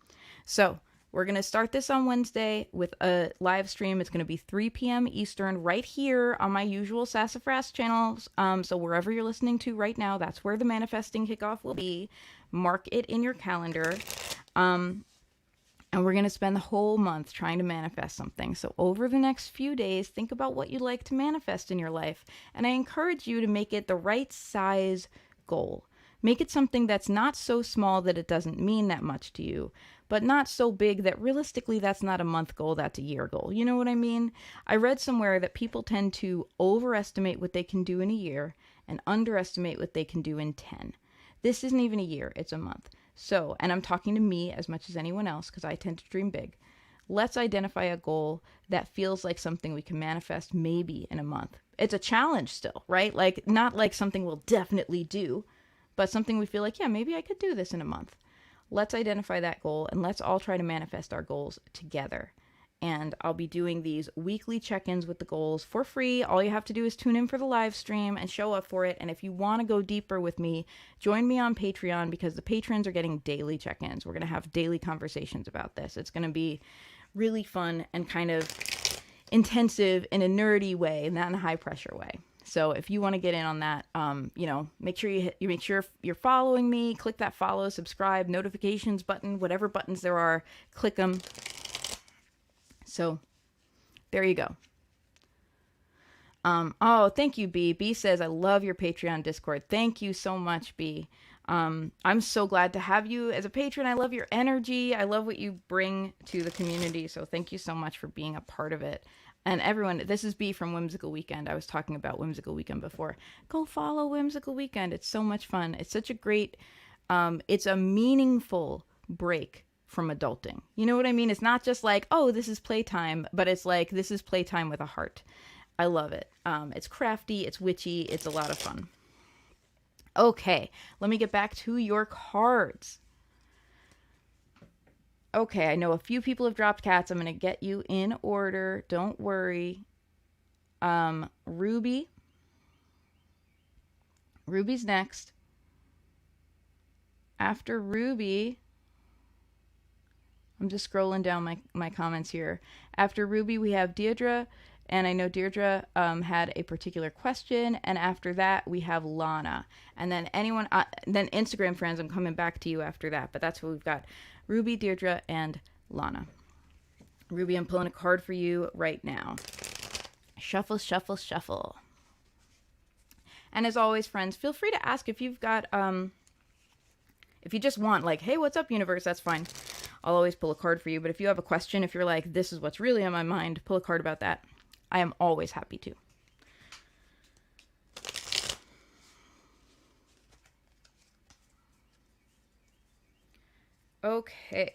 So we're going to start this on Wednesday with a live stream. It's going to be 3 p.m. Eastern right here on my usual Sassafras channels. So wherever you're listening to right now, that's where the manifesting kickoff will be. Mark it in your calendar. And we're going to spend the whole month trying to manifest something. So over the next few days, think about what you'd like to manifest in your life. And I encourage you to make it the right size goal. Make it something that's not so small that it doesn't mean that much to you, but not so big that realistically that's not a month goal, that's a year goal. You know what I mean? I read somewhere that people tend to overestimate what they can do in a year and underestimate what they can do in 10. This isn't even a year, it's a month. So, and I'm talking to me as much as anyone else because I tend to dream big. Let's identify a goal that feels like something we can manifest maybe in a month. It's a challenge still, right? Like, not like something we'll definitely do, but something we feel like, yeah, maybe I could do this in a month. Let's identify that goal and let's all try to manifest our goals together. And I'll be doing these weekly check-ins with the goals for free. All you have to do is tune in for the live stream and show up for it. And if you want to go deeper with me, join me on Patreon because the patrons are getting daily check-ins. We're going to have daily conversations about this. It's going to be really fun and kind of intensive in a nerdy way, not in a high-pressure way. So if you want to get in on that, make sure you make sure you're following me. Click that follow, subscribe, notifications button, whatever buttons there are, click them. So there you go. Oh, thank you, B. B says, I love your Patreon Discord. Thank you so much, B. I'm so glad to have you as a patron. I love your energy. I love what you bring to the community. So thank you so much for being a part of it. And everyone, this is B from Whimsical Weekend. I was talking about Whimsical Weekend before. Go follow Whimsical Weekend. It's so much fun. It's such a great, it's a meaningful break from adulting. You know what I mean? It's not just like, oh, this is playtime, but it's like, this is playtime with a heart. I love it. It's crafty, it's witchy, it's a lot of fun. Okay, let me get back to your cards. Okay, I know a few people have dropped cats. I'm going to get you in order. Don't worry. Ruby. Ruby's next. After Ruby, I'm just scrolling down my comments here. After Ruby, we have Deirdre. And I know Deirdre had a particular question. And after that, we have Lana. And then then Instagram friends, I'm coming back to you after that. But that's what we've got. Ruby, Deirdre, and Lana. Ruby, I'm pulling a card for you right now. Shuffle, shuffle, shuffle. And as always, friends, feel free to ask if you've got, if you just want, like, hey, what's up, universe? That's fine. I'll always pull a card for you. But if you have a question, if you're like, this is what's really on my mind, pull a card about that. I am always happy to. Okay.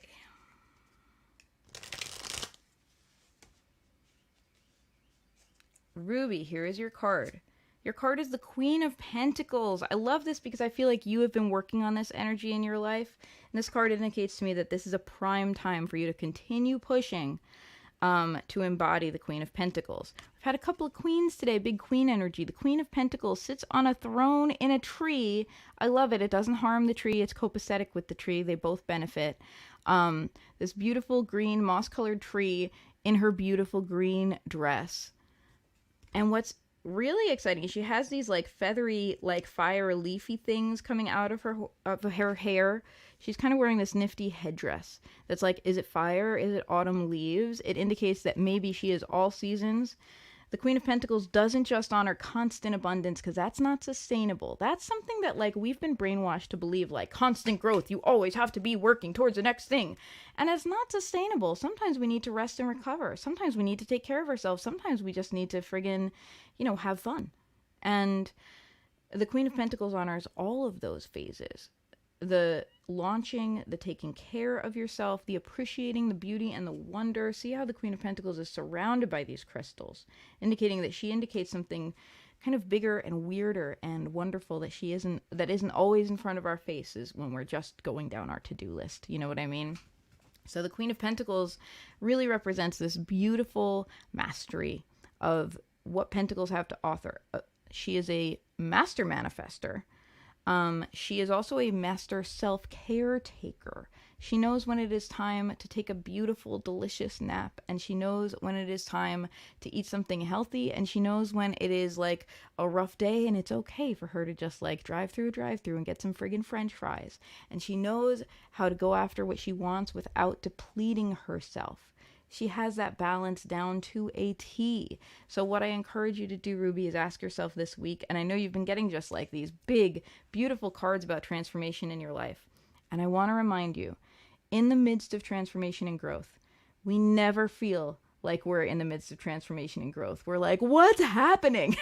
Ruby, here is your card. Your card is the Queen of Pentacles. I love this because I feel like you have been working on this energy in your life. And this card indicates to me that this is a prime time for you to continue pushing to embody the Queen of Pentacles. We've had a couple of queens today, big queen energy. The Queen of Pentacles sits on a throne in a tree. I love it. It doesn't harm the tree. It's copacetic with the tree. They both benefit. This beautiful green moss-colored tree in her beautiful green dress. And what's really exciting is she has these like feathery, like fire leafy things coming out of her hair. She's kind of wearing this nifty headdress that's like, is it fire? Is it autumn leaves? It indicates that maybe she is all seasons. The Queen of Pentacles doesn't just honor constant abundance because that's not sustainable. That's something that like we've been brainwashed to believe, like constant growth. You always have to be working towards the next thing. And it's not sustainable. Sometimes we need to rest and recover. Sometimes we need to take care of ourselves. Sometimes we just need to friggin', have fun. And the Queen of Pentacles honors all of those phases. The launching, the taking care of yourself, the appreciating the beauty and the wonder. See how the Queen of Pentacles is surrounded by these crystals, indicating that she indicates something kind of bigger and weirder and wonderful that isn't always in front of our faces when we're just going down our to-do list. You know what I mean? So the Queen of Pentacles really represents this beautiful mastery of what Pentacles have to offer. She is a master manifester. She is also a master self-care taker. She knows when it is time to take a beautiful, delicious nap, and she knows when it is time to eat something healthy, and she knows when it is like a rough day and it's okay for her to just like drive through and get some friggin' French fries. And she knows how to go after what she wants without depleting herself. She has that balance down to a T. So what I encourage you to do, Ruby, is ask yourself this week, and I know you've been getting just like these big, beautiful cards about transformation in your life. And I want to remind you, in the midst of transformation and growth, we never feel like we're in the midst of transformation and growth. We're like, what's happening?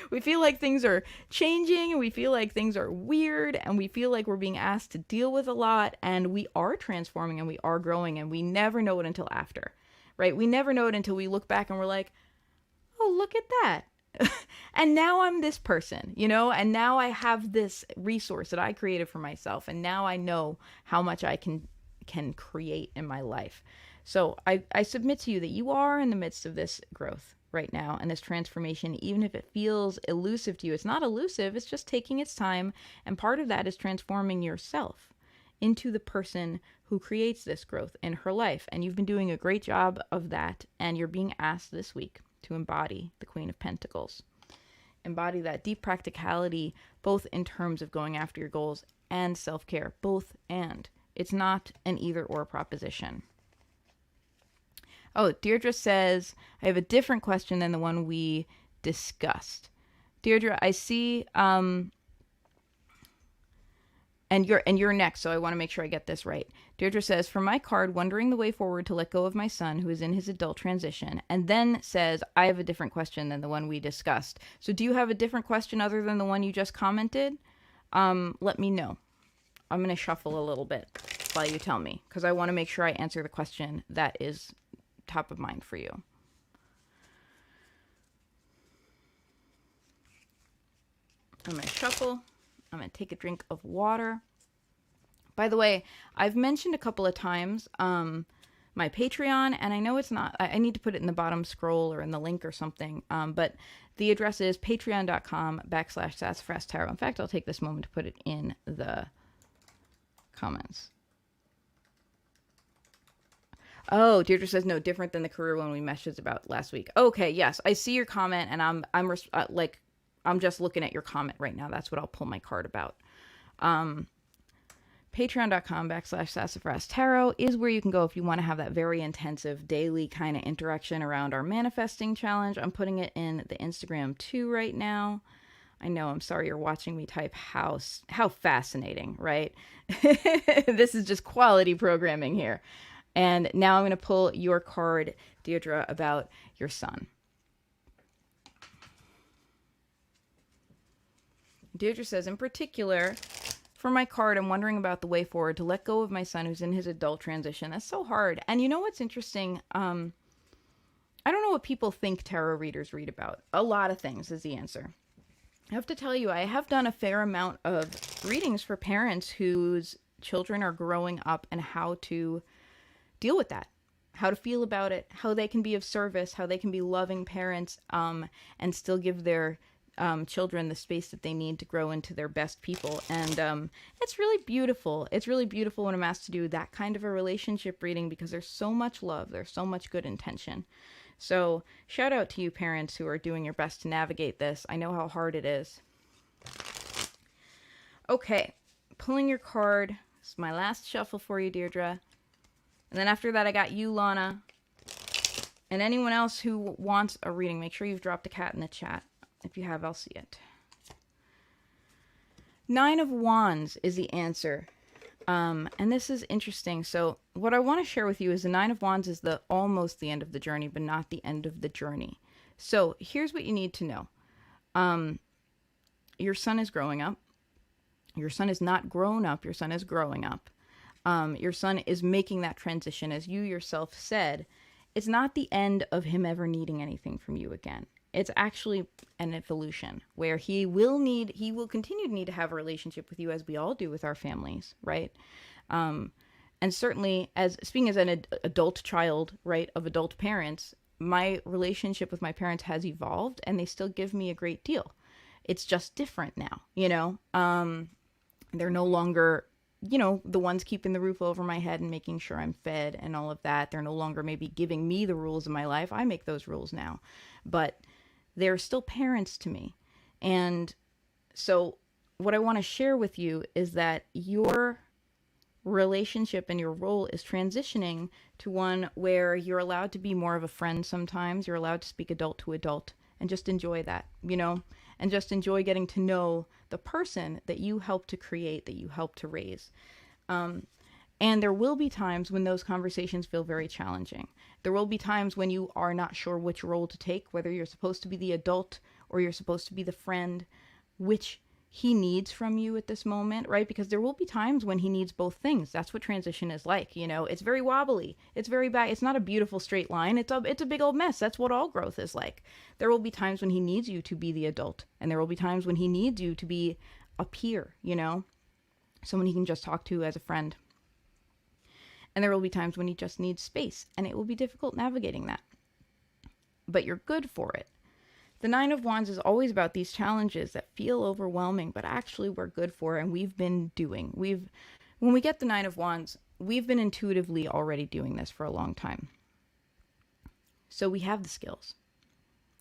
We feel like things are changing, and we feel like things are weird, and we feel like we're being asked to deal with a lot, and we are transforming and we are growing, and we never know it until after, right? We never know it until we look back and we're like, oh, look at that. And now I'm this person, and now I have this resource that I created for myself, and now I know how much I can create in my life. So I submit to you that you are in the midst of this growth right now and this transformation, even if it feels elusive to you. It's not elusive, it's just taking its time. And part of that is transforming yourself into the person who creates this growth in her life. And you've been doing a great job of that. And you're being asked this week to embody the Queen of Pentacles. Embody that deep practicality, both in terms of going after your goals and self-care, both and. It's not an either or proposition. Oh, Deirdre says, I have a different question than the one we discussed. Deirdre, I see, and you're next, so I want to make sure I get this right. Deirdre says, for my card, wondering the way forward to let go of my son who is in his adult transition, and then says, I have a different question than the one we discussed. So do you have a different question other than the one you just commented? Let me know. I'm going to shuffle a little bit while you tell me, because I want to make sure I answer the question that is top of mind for you. I'm going to shuffle. I'm going to take a drink of water. By the way, I've mentioned a couple of times my Patreon, and I know it's not, I need to put it in the bottom scroll or in the link or something, but the address is patreon.com/Sassafras Tarot. In fact, I'll take this moment to put it in the comments. Oh, Deirdre says no, different than the career one we messaged about last week. Okay, yes, I see your comment, and I'm just looking at your comment right now. That's what I'll pull my card about. Patreon.com/Sassafras Tarot is where you can go if you want to have that very intensive daily kind of interaction around our manifesting challenge. I'm putting it in the Instagram too right now. I know, I'm sorry you're watching me type house. How fascinating, right? This is just quality programming here. And now I'm going to pull your card, Deirdre, about your son. Deirdre says, in particular, for my card, I'm wondering about the way forward to let go of my son who's in his adult transition. That's so hard. And you know what's interesting? I don't know what people think tarot readers read about. A lot of things is the answer. I have to tell you, I have done a fair amount of readings for parents whose children are growing up and how to deal with that, how to feel about it, how they can be of service, how they can be loving parents, and still give their children the space that they need to grow into their best people. And it's really beautiful. It's really beautiful when I'm asked to do that kind of a relationship reading because there's so much love. There's so much good intention. So shout out to you parents who are doing your best to navigate this. I know how hard it is. Okay, pulling your card. This is my last shuffle for you, Deirdre. And then after that, I got you, Lana. And anyone else who wants a reading, make sure you've dropped a cat in the chat. If you have, I'll see it. 9 of Wands is the answer. And this is interesting. So what I want to share with you is the 9 of Wands is almost the end of the journey, but not the end of the journey. So here's what you need to know. Your son is growing up. Your son is not grown up. Your son is growing up. Your son is making that transition. As you yourself said, it's not the end of him ever needing anything from you again. It's actually an evolution where he will continue to need to have a relationship with you, as we all do with our families, right? And certainly, speaking as an adult child, right, of adult parents, my relationship with my parents has evolved, and they still give me a great deal. It's just different now, you know? They're no longer, you know, the ones keeping the roof over my head and making sure I'm fed and all of that. They're no longer maybe giving me the rules of my life. I make those rules now. But they're still parents to me. And so what I want to share with you is that your relationship and your role is transitioning to one where you're allowed to be more of a friend sometimes. You're allowed to speak adult to adult and just enjoy that, you know, and just enjoy getting to know the person that you helped to create, that you helped to raise. And there will be times when those conversations feel very challenging. There will be times when you are not sure which role to take, whether you're supposed to be the adult or you're supposed to be the friend, which he needs from you at this moment, right? Because there will be times when he needs both things. That's what transition is like, you know? It's very wobbly. It's very bad. It's not a beautiful straight line. It's a big old mess. That's what all growth is like. There will be times when he needs you to be the adult, and there will be times when he needs you to be a peer, you know? Someone he can just talk to as a friend. And there will be times when he just needs space, and it will be difficult navigating that. But you're good for it. The 9 of Wands is always about these challenges that feel overwhelming, but actually we're good for, and we've been doing. When we get the 9 of Wands, we've been intuitively already doing this for a long time. So we have the skills.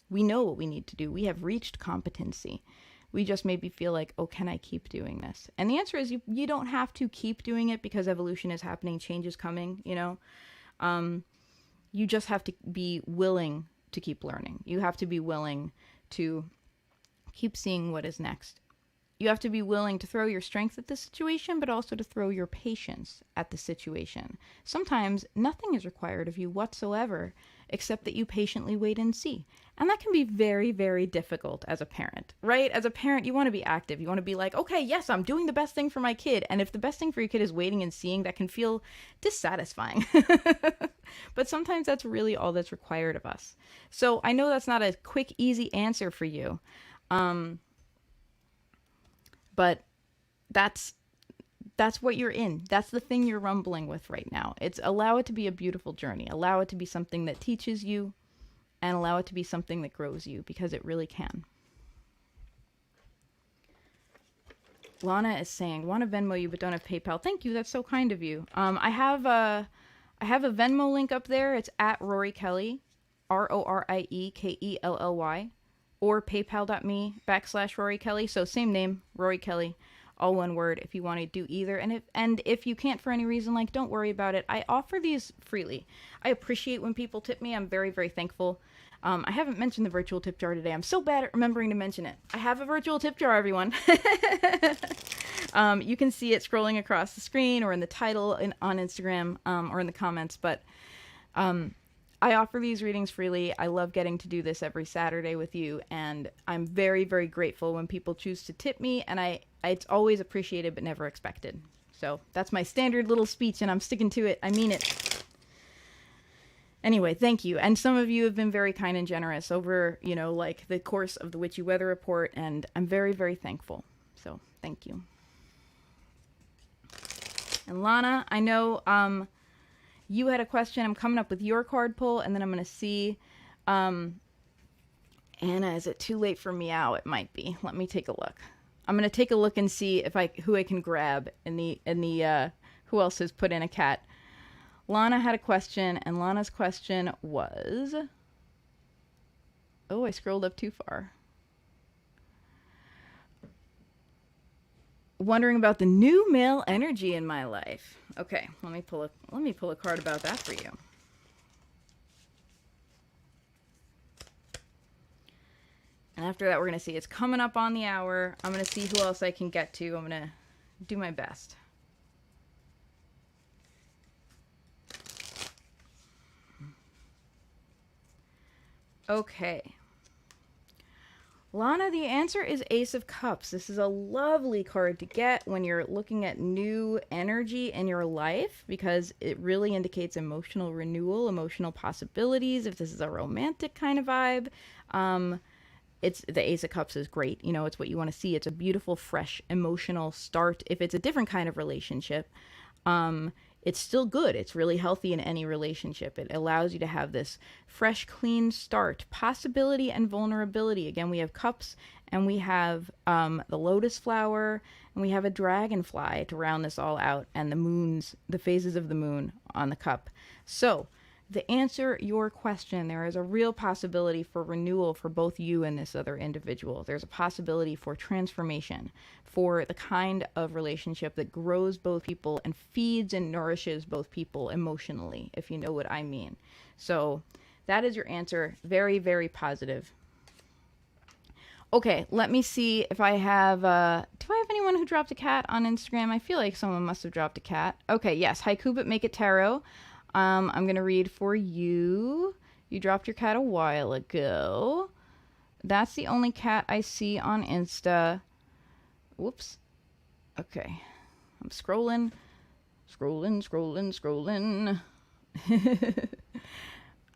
We know what we need to do. We have reached competency. We just maybe feel like, oh, can I keep doing this? And the answer is you don't have to keep doing it because evolution is happening, change is coming, you know. You just have to be willing to keep learning. You have to be willing to keep seeing what is next. You have to be willing to throw your strength at the situation, but also to throw your patience at the situation. Sometimes nothing is required of you whatsoever, except that you patiently wait and see. And that can be very, very difficult as a parent, right? As a parent, you want to be active. You want to be like, okay, yes, I'm doing the best thing for my kid. And if the best thing for your kid is waiting and seeing, that can feel dissatisfying. But sometimes that's really all that's required of us. So I know that's not a quick, easy answer for you. But that's what you're in. That's the thing you're rumbling with right now. It's allow it to be a beautiful journey. Allow it to be something that teaches you, and allow it to be something that grows you, because it really can. Lana is saying, want to Venmo you but don't have PayPal. Thank you. That's so kind of you. I have a Venmo link up there. It's at Rory Kelly, RORIEKELLY, or paypal.me/Rory Kelly. So same name, Rory Kelly. all one word if you want to do either. And if you can't for any reason, like, don't worry about it. I offer these freely. I appreciate when people tip me. I'm very, very thankful. I haven't mentioned the virtual tip jar today. I'm so bad at remembering to mention it. I have a virtual tip jar, everyone. You can see it scrolling across the screen or in the title on Instagram, or in the comments. But I offer these readings freely. I love getting to do this every Saturday with you. And I'm very, very grateful when people choose to tip me. And it's always appreciated but never expected. So that's my standard little speech, and I'm sticking to it. I mean it. Anyway, thank you. And some of you have been very kind and generous over, like the course of the Witchy Weather Report, and I'm very, very thankful. So, thank you. And Lana, I know you had a question. I'm coming up with your card pull, and then I'm going to see, Anna, is it too late for meow? It might be. Let me take a look. I'm going to take a look and see who I can grab in the who else has put in a cat. Lana had a question, and Lana's question was... Oh, I scrolled up too far. Wondering about the new male energy in my life. Okay, let me pull a card about that for you. And after that, we're going to see. It's coming up on the hour. I'm going to see who else I can get to. I'm going to do my best. Okay. Lana, the answer is Ace of Cups. This is a lovely card to get when you're looking at new energy in your life, because it really indicates emotional renewal, emotional possibilities. If this is a romantic kind of vibe, it's the Ace of Cups is great. It's what you want to see. It's a beautiful, fresh, emotional start. If it's a different kind of relationship, it's still good. It's really healthy in any relationship. It allows you to have this fresh, clean start, possibility and vulnerability. Again, we have cups, and we have the lotus flower, and we have a dragonfly to round this all out, and the phases of the moon on the cup. So, to answer your question, there is a real possibility for renewal for both you and this other individual. There's a possibility for transformation, for the kind of relationship that grows both people and feeds and nourishes both people emotionally, if you know what I mean. So that is your answer. Very, very positive. Okay, let me see if I have... do I have anyone who dropped a cat on Instagram? I feel like someone must have dropped a cat. Okay, yes, Haiku But Make It Tarot. I'm going to read for you. You dropped your cat a while ago. That's the only cat I see on Insta. Whoops. Okay. I'm scrolling.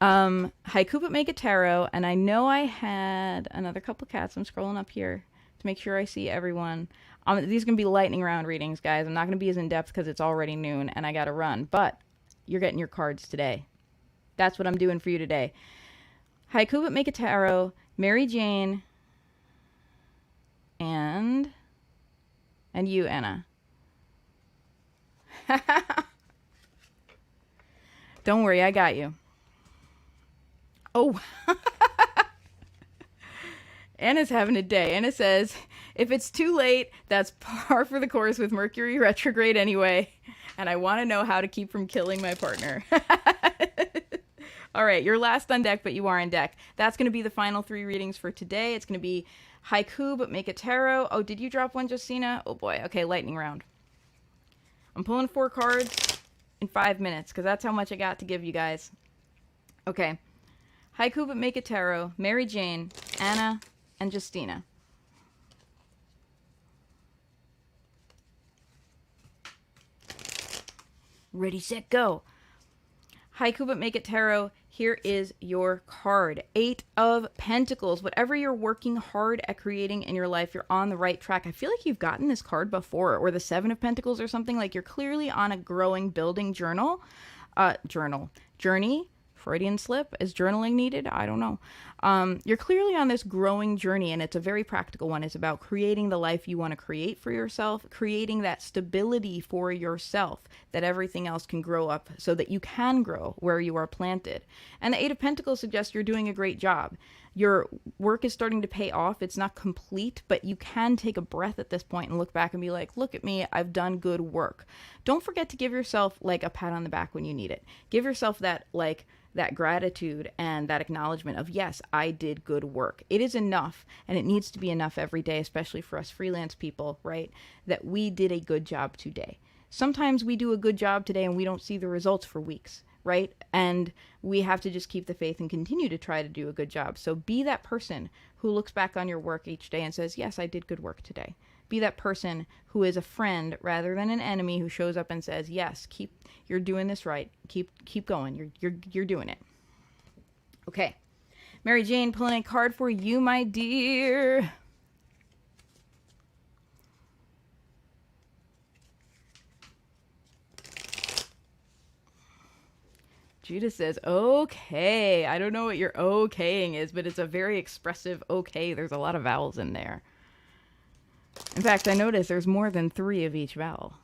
Haiku But Make It Tarot. And I know I had another couple cats. I'm scrolling up here to make sure I see everyone. These are going to be lightning round readings, guys. I'm not going to be as in-depth because it's already noon and I got to run. But... you're getting your cards today. That's what I'm doing for you today. Haiku But Make It Tarot, Mary Jane, and you, Anna. Don't worry, I got you. Oh. Anna's having a day. Anna says, if it's too late, that's par for the course with Mercury retrograde anyway. And I want to know how to keep from killing my partner. All right, you're last on deck, but you are on deck. That's going to be the final 3 readings for today. It's going to be Haiku But Make It Tarot. Oh, did you drop one, Justina? Oh boy. Okay, lightning round. I'm pulling 4 cards in 5 minutes because that's how much I got to give you guys. Okay. Haiku But Make It Tarot, Mary Jane, Anna, and Justina. Ready, set, go. Haiku But Make It Tarot, here is your card. 8 of Pentacles. Whatever you're working hard at creating in your life, you're on the right track. I feel like you've gotten this card before, or the 7 of Pentacles or something. Like you're clearly on a growing, building journey. Freudian slip. Is journaling needed? I don't know. You're clearly on this growing journey, and it's a very practical one. It's about creating the life you want to create for yourself, creating that stability for yourself, that everything else can grow up so that you can grow where you are planted. And the 8 of Pentacles suggests you're doing a great job. your work is starting to pay off. It's not complete, but you can take a breath at this point and look back and be like, look at me, I've done good work. Don't forget to give yourself like a pat on the back when you need it. Give yourself that that gratitude and that acknowledgement of, yes, I did good work. It is enough, and it needs to be enough every day, especially for us freelance people, right? That we did a good job today. Sometimes we do a good job today and we don't see the results for weeks, right? And we have to just keep the faith and continue to try to do a good job. So be that person who looks back on your work each day and says, yes, I did good work today. Be that person who is a friend rather than an enemy, who shows up and says, yes, you're doing this right. Keep going. You're doing it. Okay. Mary Jane, pulling a card for you, my dear. Judah says, okay. I don't know what your okaying is, but it's a very expressive okay. There's a lot of vowels in there. In fact, I noticed there's more than 3 of each vowel.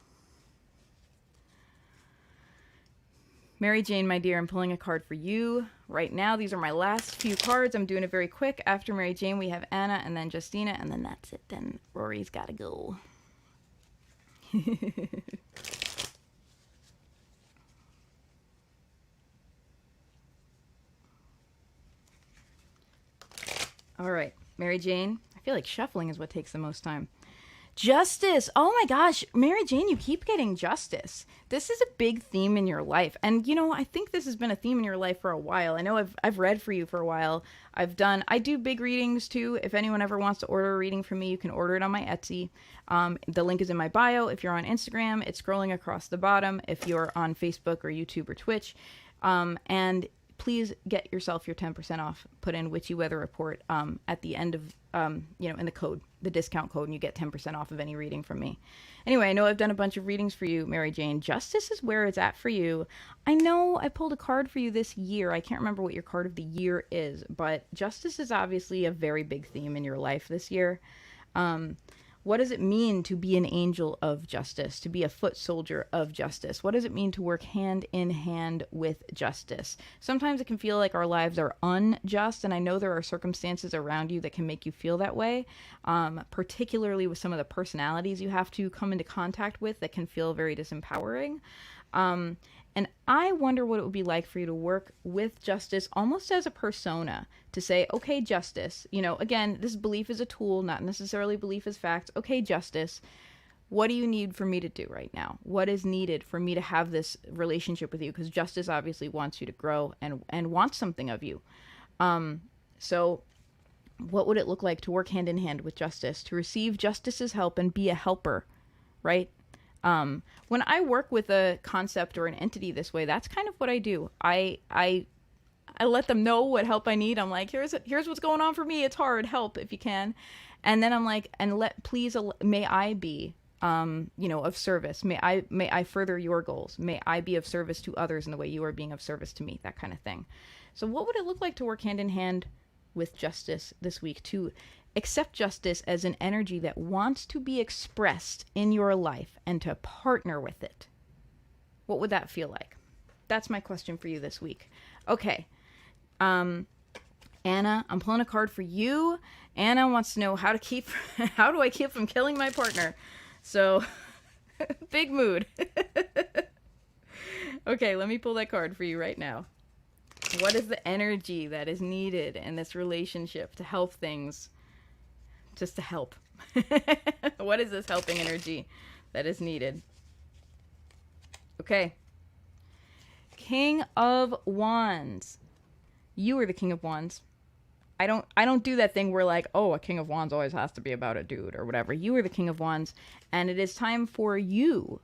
Mary Jane, my dear, I'm pulling a card for you right now. These are my last few cards. I'm doing it very quick. After Mary Jane, we have Anna and then Justina, and then that's it. Then Rory's got to go. All right, Mary Jane. I feel like shuffling is what takes the most time. Justice. Oh my gosh, Mary Jane, you keep getting justice. This is a big theme in your life. And you know, I think this has been a theme in your life for a while. I know I've read for you for a while. I do big readings too. If anyone ever wants to order a reading from me, you can order it on my Etsy. The link is in my bio. If you're on Instagram, it's scrolling across the bottom. If you're on Facebook or YouTube or Twitch. And please get yourself your 10% off. Put in Witchy Weather Report at the end of, in the discount code, and you get 10% off of any reading from me. Anyway, I know I've done a bunch of readings for you, Mary Jane. Justice is where it's at for you. I know I pulled a card for you this year. I can't remember what your card of the year is, but justice is obviously a very big theme in your life this year. What does it mean to be an angel of justice, to be a foot soldier of justice? What does it mean to work hand in hand with justice? Sometimes it can feel like our lives are unjust, and I know there are circumstances around you that can make you feel that way, particularly with some of the personalities you have to come into contact with that can feel very disempowering. And I wonder what it would be like for you to work with justice almost as a persona, to say, okay, justice, again, this belief is a tool, not necessarily belief as facts. Okay, justice, what do you need for me to do right now? What is needed for me to have this relationship with you? Because justice obviously wants you to grow and wants something of you. So what would it look like to work hand in hand with justice, to receive justice's help and be a helper, right? When I work with a concept or an entity this way, that's kind of what I do. I let them know what help I need. I'm like, here's what's going on for me. It's hard. Help if you can. And then I'm like, may I be, of service. May I further your goals. May I be of service to others in the way you are being of service to me, that kind of thing. So what would it look like to work hand in hand with justice this week, to accept justice as an energy that wants to be expressed in your life and to partner with it? What would that feel like? That's my question for you this week. Okay. Anna, I'm pulling a card for you. Anna wants to know how do I keep from killing my partner? So, big mood. Okay, let me pull that card for you right now. What is the energy that is needed in this relationship to help things? Just to help. What is this helping energy that is needed? Okay. King of Wands. You are the King of Wands. I don't do that thing where like, oh, a King of Wands always has to be about a dude or whatever. You are the King of Wands, and it is time for you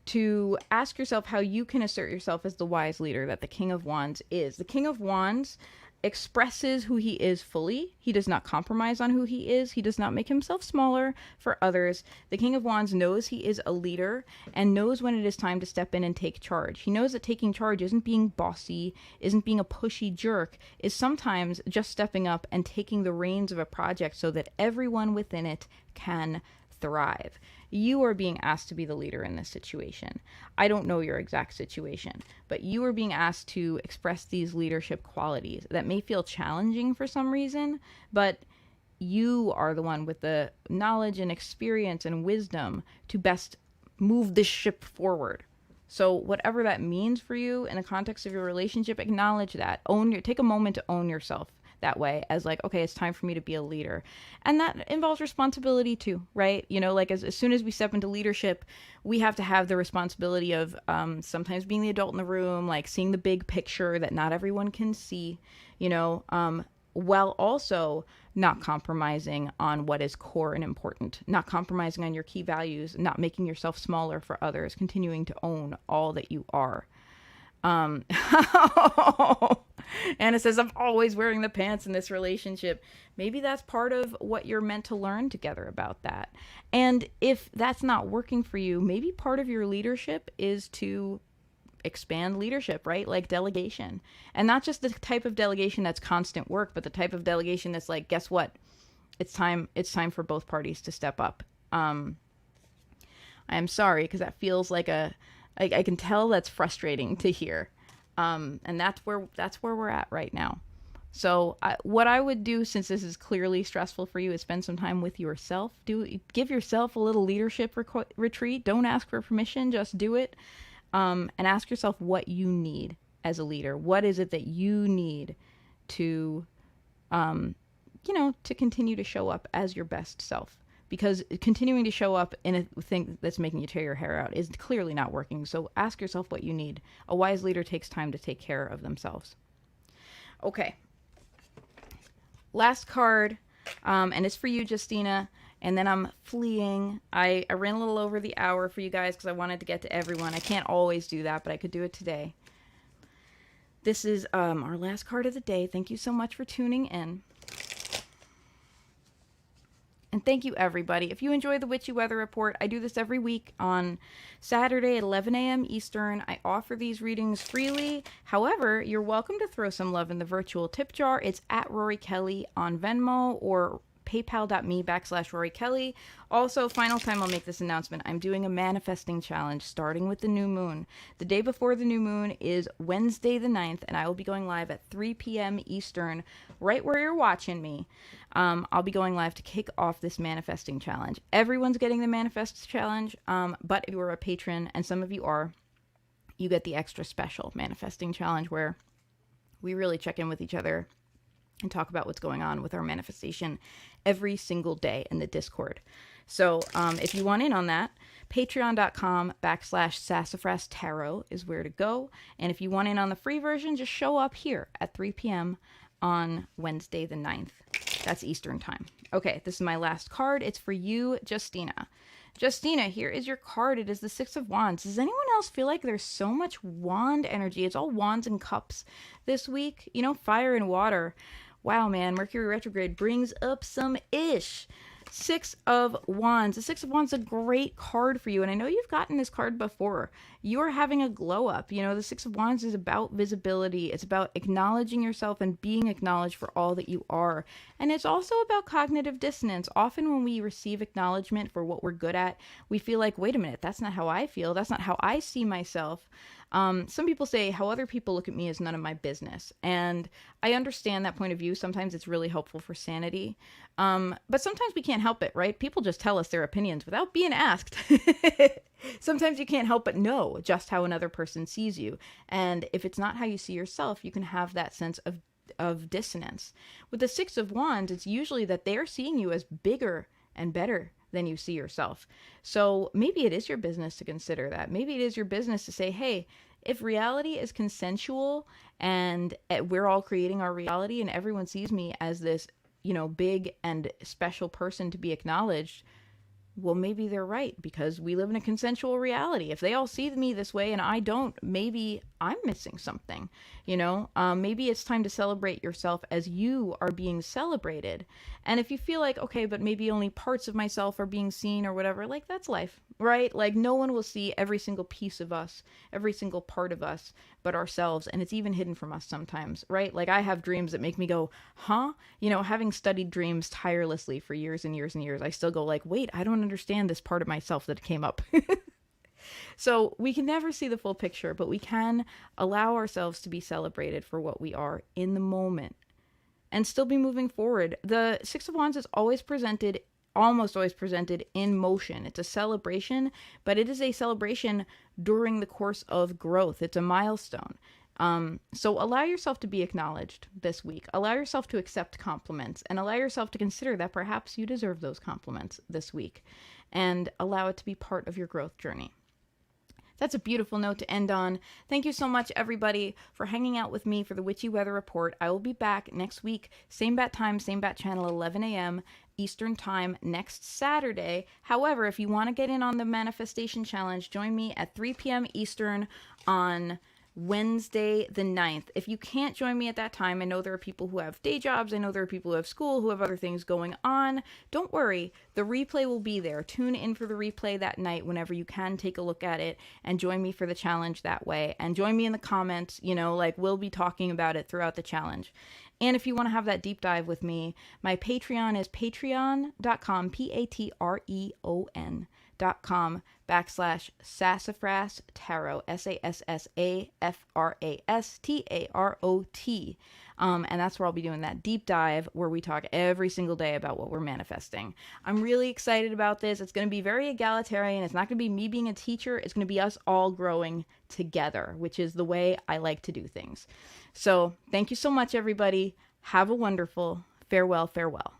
to ask yourself how you can assert yourself as the wise leader that the King of Wands is. The King of Wands expresses who he is fully. He does not compromise on who he is. He does not make himself smaller for others. The King of Wands knows he is a leader and knows when it is time to step in and take charge. He knows that taking charge isn't being bossy, isn't being a pushy jerk, is sometimes just stepping up and taking the reins of a project so that everyone within it can thrive. You are being asked to be the leader in this situation. I don't know your exact situation, but you are being asked to express these leadership qualities that may feel challenging for some reason, but you are the one with the knowledge and experience and wisdom to best move this ship forward. So whatever that means for you in the context of your relationship, acknowledge that. Take a moment to own yourself that way, as like, okay, it's time for me to be a leader. And that involves responsibility too, right? You know, like as soon as we step into leadership, we have to have the responsibility of sometimes being the adult in the room, like seeing the big picture that not everyone can see, you know, while also not compromising on what is core and important, not compromising on your key values, not making yourself smaller for others, continuing to own all that you are. Anna says, I'm always wearing the pants in this relationship. Maybe that's part of what you're meant to learn together about that. And if that's not working for you, maybe part of your leadership is to expand leadership, right? Like delegation. And not just the type of delegation that's constant work, but the type of delegation that's like, guess what? It's time for both parties to step up. I am sorry, because that feels like I can tell that's frustrating to hear. And that's where we're at right now. So what I would do, since this is clearly stressful for you, is spend some time with yourself. Give yourself a little leadership retreat. Don't ask for permission, just do it. And ask yourself what you need as a leader. What is it that you need to, to continue to show up as your best self? Because continuing to show up in a thing that's making you tear your hair out is clearly not working. So ask yourself what you need. A wise leader takes time to take care of themselves. Okay. Last card, and it's for you, Justina. And then I'm fleeing. I ran a little over the hour for you guys because I wanted to get to everyone. I can't always do that, but I could do it today. This is our last card of the day. Thank you so much for tuning in. And thank you, everybody. If you enjoy the Witchy Weather Report, I do this every week on Saturday at 11 a.m. Eastern. I offer these readings freely. However, you're welcome to throw some love in the virtual tip jar. It's at Rory Kelly on Venmo or paypal.me/Rory Kelly. Also, final time I'll make this announcement. I'm doing a manifesting challenge starting with the new moon. The day before the new moon is Wednesday the 9th, and I will be going live at 3 p.m. Eastern, right where you're watching me. I'll be going live to kick off this manifesting challenge. Everyone's getting the manifest challenge, but if you are a patron, and some of you are, you get the extra special manifesting challenge where we really check in with each other and talk about what's going on with our manifestation every single day in the Discord. So if you want in on that, patreon.com/Sassafras Tarot is where to go. And if you want in on the free version, just show up here at 3 p.m. on Wednesday the 9th. That's Eastern time. Okay, this is my last card. It's for you, Justina. Justina, here is your card. It is the Six of Wands. Does anyone else feel like there's so much wand energy? It's all wands and cups this week. You know, fire and water. Wow, man, Mercury retrograde brings up some ish. Six of Wands. The Six of Wands is a great card for you, and I know you've gotten this card before. You are having a glow up. You know, the Six of Wands is about visibility. It's about acknowledging yourself and being acknowledged for all that you are. And it's also about cognitive dissonance. Often when we receive acknowledgement for what we're good at, we feel like, wait a minute, that's not how I feel. That's not how I see myself. Some people say how other people look at me is none of my business. And I understand that point of view. Sometimes it's really helpful for sanity. But sometimes we can't help it, right? People just tell us their opinions without being asked. Sometimes you can't help but know just how another person sees you. And if it's not how you see yourself, you can have that sense of dissonance. With the Six of Wands, it's usually that they're seeing you as bigger and better than you see yourself. So maybe it is your business to consider that. Maybe it is your business to say, hey, if reality is consensual and we're all creating our reality and everyone sees me as this, you know, big and special person to be acknowledged, well, maybe they're right, because we live in a consensual reality. If they all see me this way and I don't, maybe I'm missing something, you know? Maybe it's time to celebrate yourself as you are being celebrated. And if you feel like, okay, but maybe only parts of myself are being seen or whatever, like, that's life, right? Like, no one will see every single piece of us, every single part of us. but ourselves. And it's even hidden from us sometimes, right? Like I have dreams that make me go, huh? You know, having studied dreams tirelessly for years and years and years, I still go like, wait, I don't understand this part of myself that came up. So we can never see the full picture, but we can allow ourselves to be celebrated for what we are in the moment and still be moving forward. The Six of Wands is almost always presented in motion. It's a celebration, but it is a celebration during the course of growth. It's a milestone. So allow yourself to be acknowledged this week. Allow yourself to accept compliments and allow yourself to consider that perhaps you deserve those compliments this week and allow it to be part of your growth journey. That's a beautiful note to end on. Thank you so much, everybody, for hanging out with me for the Witchy Weather Report. I will be back next week, same bat time, same bat channel, 11 a.m. Eastern Time next Saturday. However, if you want to get in on the Manifestation Challenge, join me at 3 p.m. Eastern on Wednesday the 9th. If you can't join me at that time, I know there are people who have day jobs, I know there are people who have school, who have other things going on. Don't worry, the replay will be there. Tune in for the replay that night whenever you can, take a look at it and join me for the challenge that way. And join me in the comments, you know, like we'll be talking about it throughout the challenge. And if you want to have that deep dive with me, my Patreon is patreon.com, patreon.com/Sassafras Tarot, SASSAFRASTAROT. And that's where I'll be doing that deep dive where we talk every single day about what we're manifesting. I'm really excited about this. It's going to be very egalitarian. It's not going to be me being a teacher. It's going to be us all growing together, which is the way I like to do things. So thank you so much, everybody. Have a wonderful farewell, farewell.